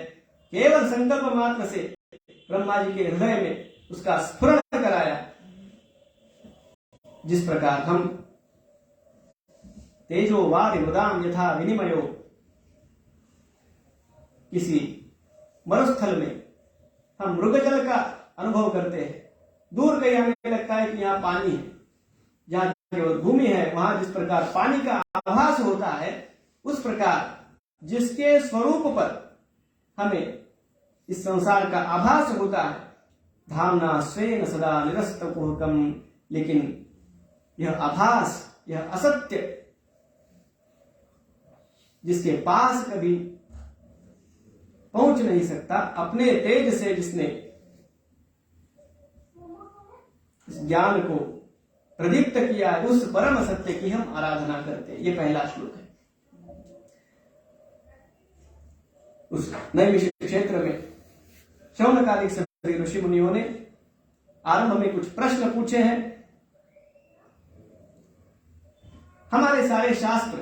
केवल संकल्प मात्र से ब्रह्मा जी के हृदय में उसका स्फुरण कराया। जिस प्रकार हम तेजो वारि मृदाम यथा विनिमयो, किसी मरुस्थल में हम मृगजल का अनुभव करते हैं। दूर कहीं हमें लगता है कि यहाँ पानी है, जहां केवल भूमि है वहां जिस प्रकार पानी का आभास होता है, उस प्रकार जिसके स्वरूप पर हमें इस संसार का आभास होता है, धामना स्वेन सदा निरस्त कुहकम, लेकिन यह आभास, यह असत्य, जिसके पास कभी पहुंच नहीं सकता, अपने तेज से जिसने इस ज्ञान को प्रदीप्त किया है, उस परम सत्य की हम आराधना करते हैं। ये पहला श्लोक है। उस नैमिष क्षेत्र में शौनकादिक सभी ऋषि मुनियों ने आरंभ में कुछ प्रश्न पूछे हैं। हमारे सारे शास्त्र,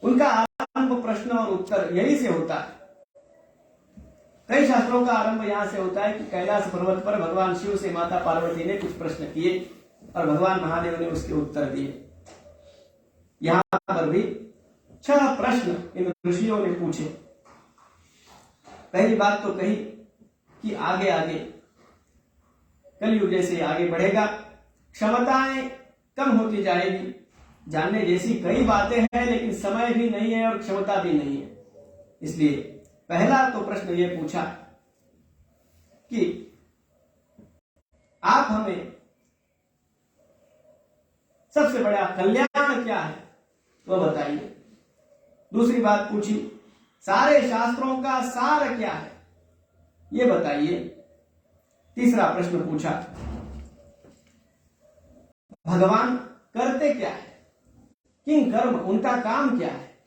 उनका आरंभ प्रश्न और उत्तर यही से होता है। कई शास्त्रों का आरंभ यहां से होता है कि कैलाश पर्वत पर भगवान शिव से माता पार्वती ने कुछ प्रश्न किए और भगवान महादेव ने उसके उत्तर दिए। यहां पर भी 6 प्रश्न इन ऋषियों ने पूछे। पहली बात तो कही कि आगे आगे कलयुग जैसे आगे बढ़ेगा, क्षमताएं कम होती जाएगी। जानने जैसी कई बातें हैं, लेकिन समय भी नहीं है और क्षमता भी नहीं है। इसलिए पहला तो प्रश्न ये पूछा कि आप हमें सबसे बड़ा कल्याण क्या है वो बताइए। दूसरी बात पूछी, सारे शास्त्रों का सार क्या है ये बताइए। तीसरा प्रश्न पूछा, भगवान करते क्या है, किंग कर्म, उनका काम क्या है।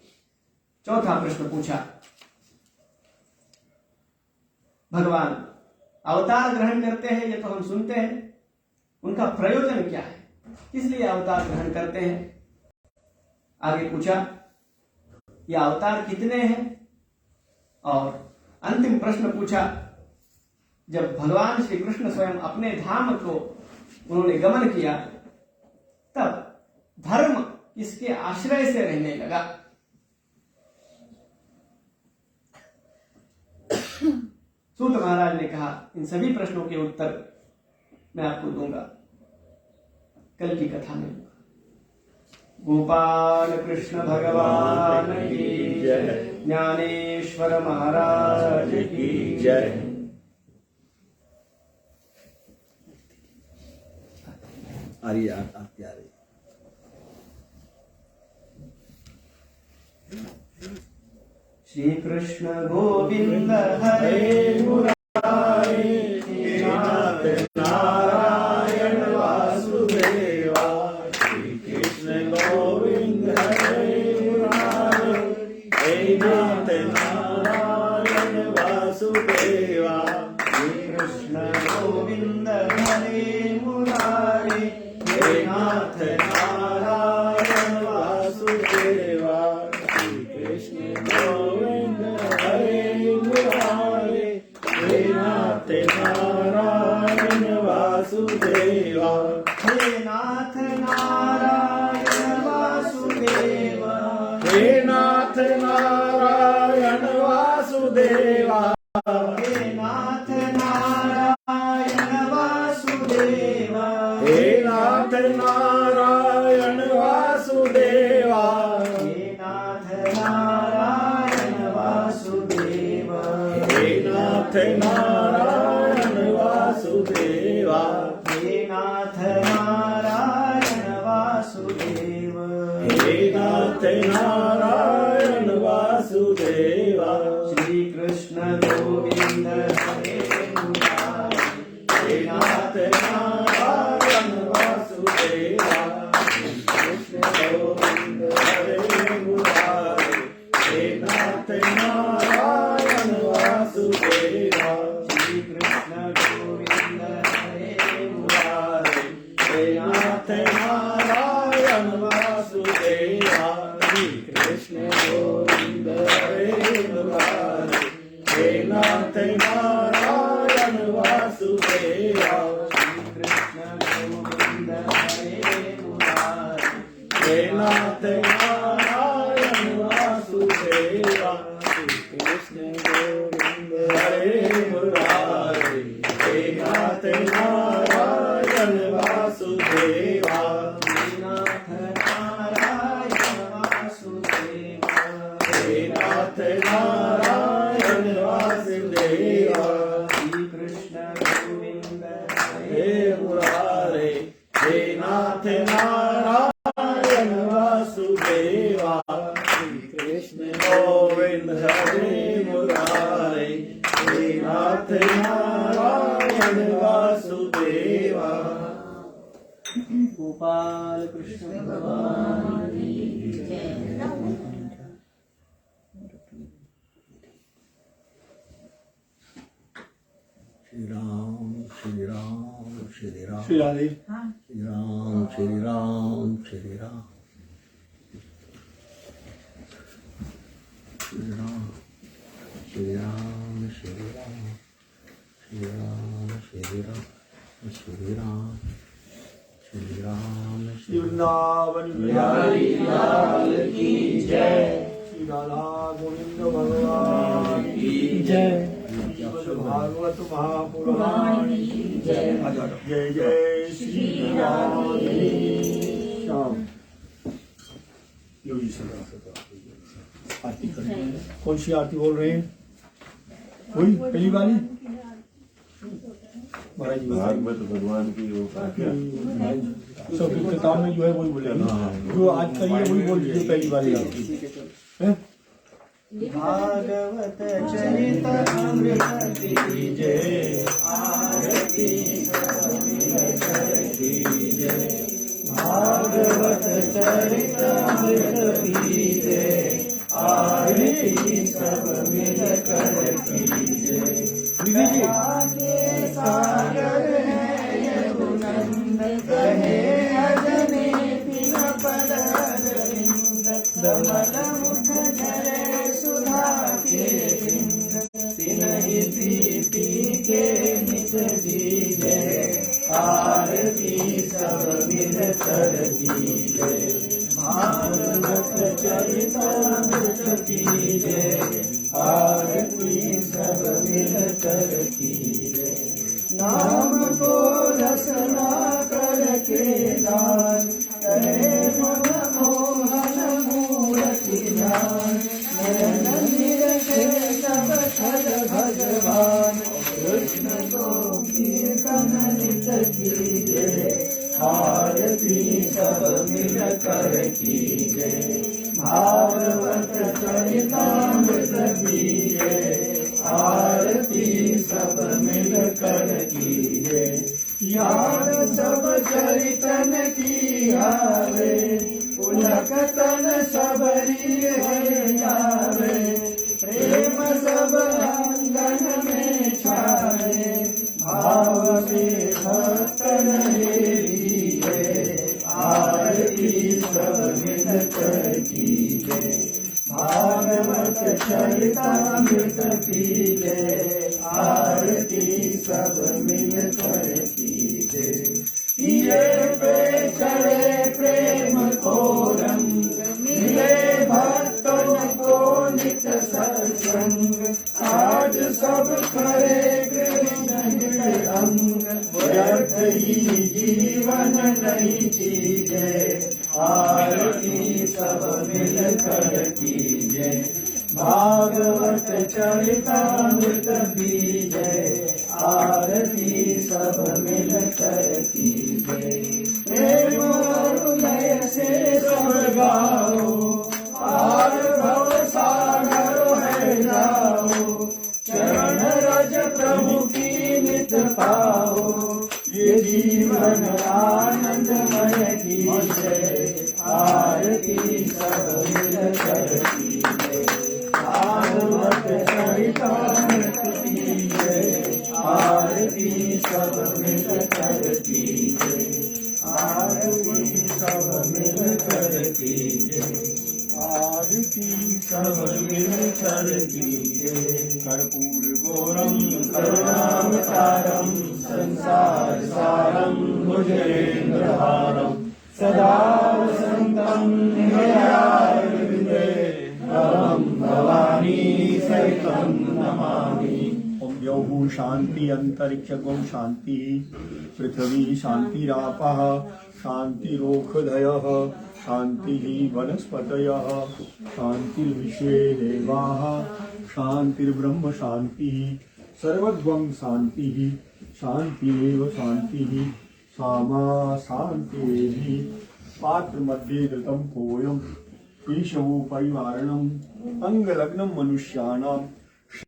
चौथा प्रश्न पूछा, भगवान अवतार ग्रहण करते हैं, ये तो हम सुनते हैं, उनका प्रयोजन क्या है, किस लिए अवतार ग्रहण करते हैं। आगे पूछा, ये अवतार कितने हैं। और अंतिम प्रश्न पूछा, जब भगवान श्री कृष्ण स्वयं अपने धाम को उन्होंने गमन किया, तब धर्म किसके आश्रय से रहने लगा। सूत महाराज ने कहा इन सभी प्रश्नों के उत्तर मैं आपको दूंगा कल की कथा में। गोपाल कृष्ण भगवान की जय, ज्ञानेश्वर महाराज की जय। श्री कृष्ण गोविंद हरे मुरारे, हे नाथ नारायण वासुदेवा। श्री कृष्ण गोविंद हरे मुरारे, हे नाथ नारायण वासुदेवा। श्री कृष्ण गोविंद हरे मुरारे, हे नाथ नारायण वासुदेवा। श्री कृष्ण गोविंद हरे मुरारे, हे नाथ नारायण वासुदेवा। हे नाथ नारायण वासुदेवा, हे नाथ नारायण वासुदेवा। हे नाथ नारायण वासुदेवा, हे नाथ नारायण वासुदेवा। हे नाथ नारायण वासुदेवा, हे नाथ नारायण वासुदेवा। हे नाथ नारायण वासुदेवा, हे नाथ नारायण वासुदेवा। श्री कृष्ण गोविंद हरे मुरारे, हे नाथ नारायण वासुदेवा। कृष्ण गोविंद हरे मुरारे, हे नाथ नारायण वासुदेवा। श्री कृष्ण गोविंद हरे मुरारे, हे नाथ नारायण वासुदेवा। श्री कृष्ण गोविंद हरे मुरारे, हे नाथ नारायण वासुदेवा। श्री कृष्ण गोविंद हरे मुरारे, हे नाथ नारायण वासुदेवा। श्री कृष्ण गोविंद हरे मुरारे, हे नाथ नारायण वासुदेवा। हे नाथ नारायण वासुदेवा, हे नाथ नारायण वासुदेवा। श्री कृष्ण गोविंद हरे मुरारे, हे नाथ नारायण वासुदेवा। श्री कृष्ण गोविंद हरे मुरारे, हे नाथ नारायण वासुदेवा। गोपाल कृष्ण भगवान की जय। श्री राम श्री राम श्री राम श्री राधे। श्री राम श्री राम श्री राम श्री राम श्री राम श्री राम श्री राम श्री राम श्री राम श्री राम श्री वृंदावन बिहारी लाल की जय, श्री राधा गोविंद भगवान की जय। श्रीमद् भागवत महापुराण की जय। जय जय श्री राधे श्याम। योगी सदा आरती करें। कौन सी आरती बोल रहे हैं? कोई पहली वाली महाराज जी भागवत भगवान की वो सब किताब में जो है वही बोलेंगे, जो आज का ये वही बोल दीजिए पहली वाली हैं? भागवत चरित अमृत की जय, आरती की जय। भागवत चरित अमृत की जय, आरती सब मिल कर की जय। सागर है यमुनंद कहे अजने पिन पद अरविंद, दमल मुख झरे सुधा के बिंद, तिनहि प्रीति के निज दीजे, आरती सब मिल कर कीजे। भागवत चरित अमृत कीजे, आरती सब मिल कर को रसना करके दान, करे मन मोहन मूर्ति ध्यान, नयन निरखे सब छल भगवान, कृष्ण को कीर्तन नित कीजे, आरती सब मिल कर कीजे, भागवत चरितामृत कीजे, आरती सब मिल कर कीजे, याद सब चरितन की आवे, पुलकतन सबरी आवे, प्रेम सब आंगन में छावे, भाव से भक्तन हेरिए, आरती सब मिल कर कीजे, भागवत चरितामृत कीजे, आरती सब मिल कर कीजे, ये पे चढ़े प्रेम को रंग, मिले भक्तों को नित सत्संग, आज सब करे कृष्ण के अंग, व्यर्थ ही जीवन नहीं जीजे, आरती सब मिल कर कीजे, भागवत चरितामृत कीजे, आरती सब मिल कर कीजे, प्रेम और लय से सब गाओ, पार भव सागर है जाओ, चरण रज प्रभु की नित पाओ, ये जीवन आनंदमय कीजे, आरती सब मिल कर कीजे, भागवत चरितामृत कीजे, आरती सब मिल कर कीजे, आरती सब मिल कर कीजे, आरती सब मिल कर कीजे, कर्पूर गौरम करुणावतारम, संसार सारम भुजगेन्द्रहारम, सदा वसन्तं हृदयारविन्दे, अहं भवानी सहितं नमामि। ओम द्यौः शांति अंतरिक्ष गौ शांति, पृथ्वी शांतिरापः शांतिरोषधयः, शांतिः वनस्पतयः, शांतिर्विश्वे देवाः, शांतिर्ब्रह्म शांतिः, सर्वद्वं शांतिः, शांतिरेव शांतिः, सामा शांतिरेधि, पात्र मध्ये धृतं कोऽयं, केशवो परिवारणम्, अंगलग्नं मनुष्याणां,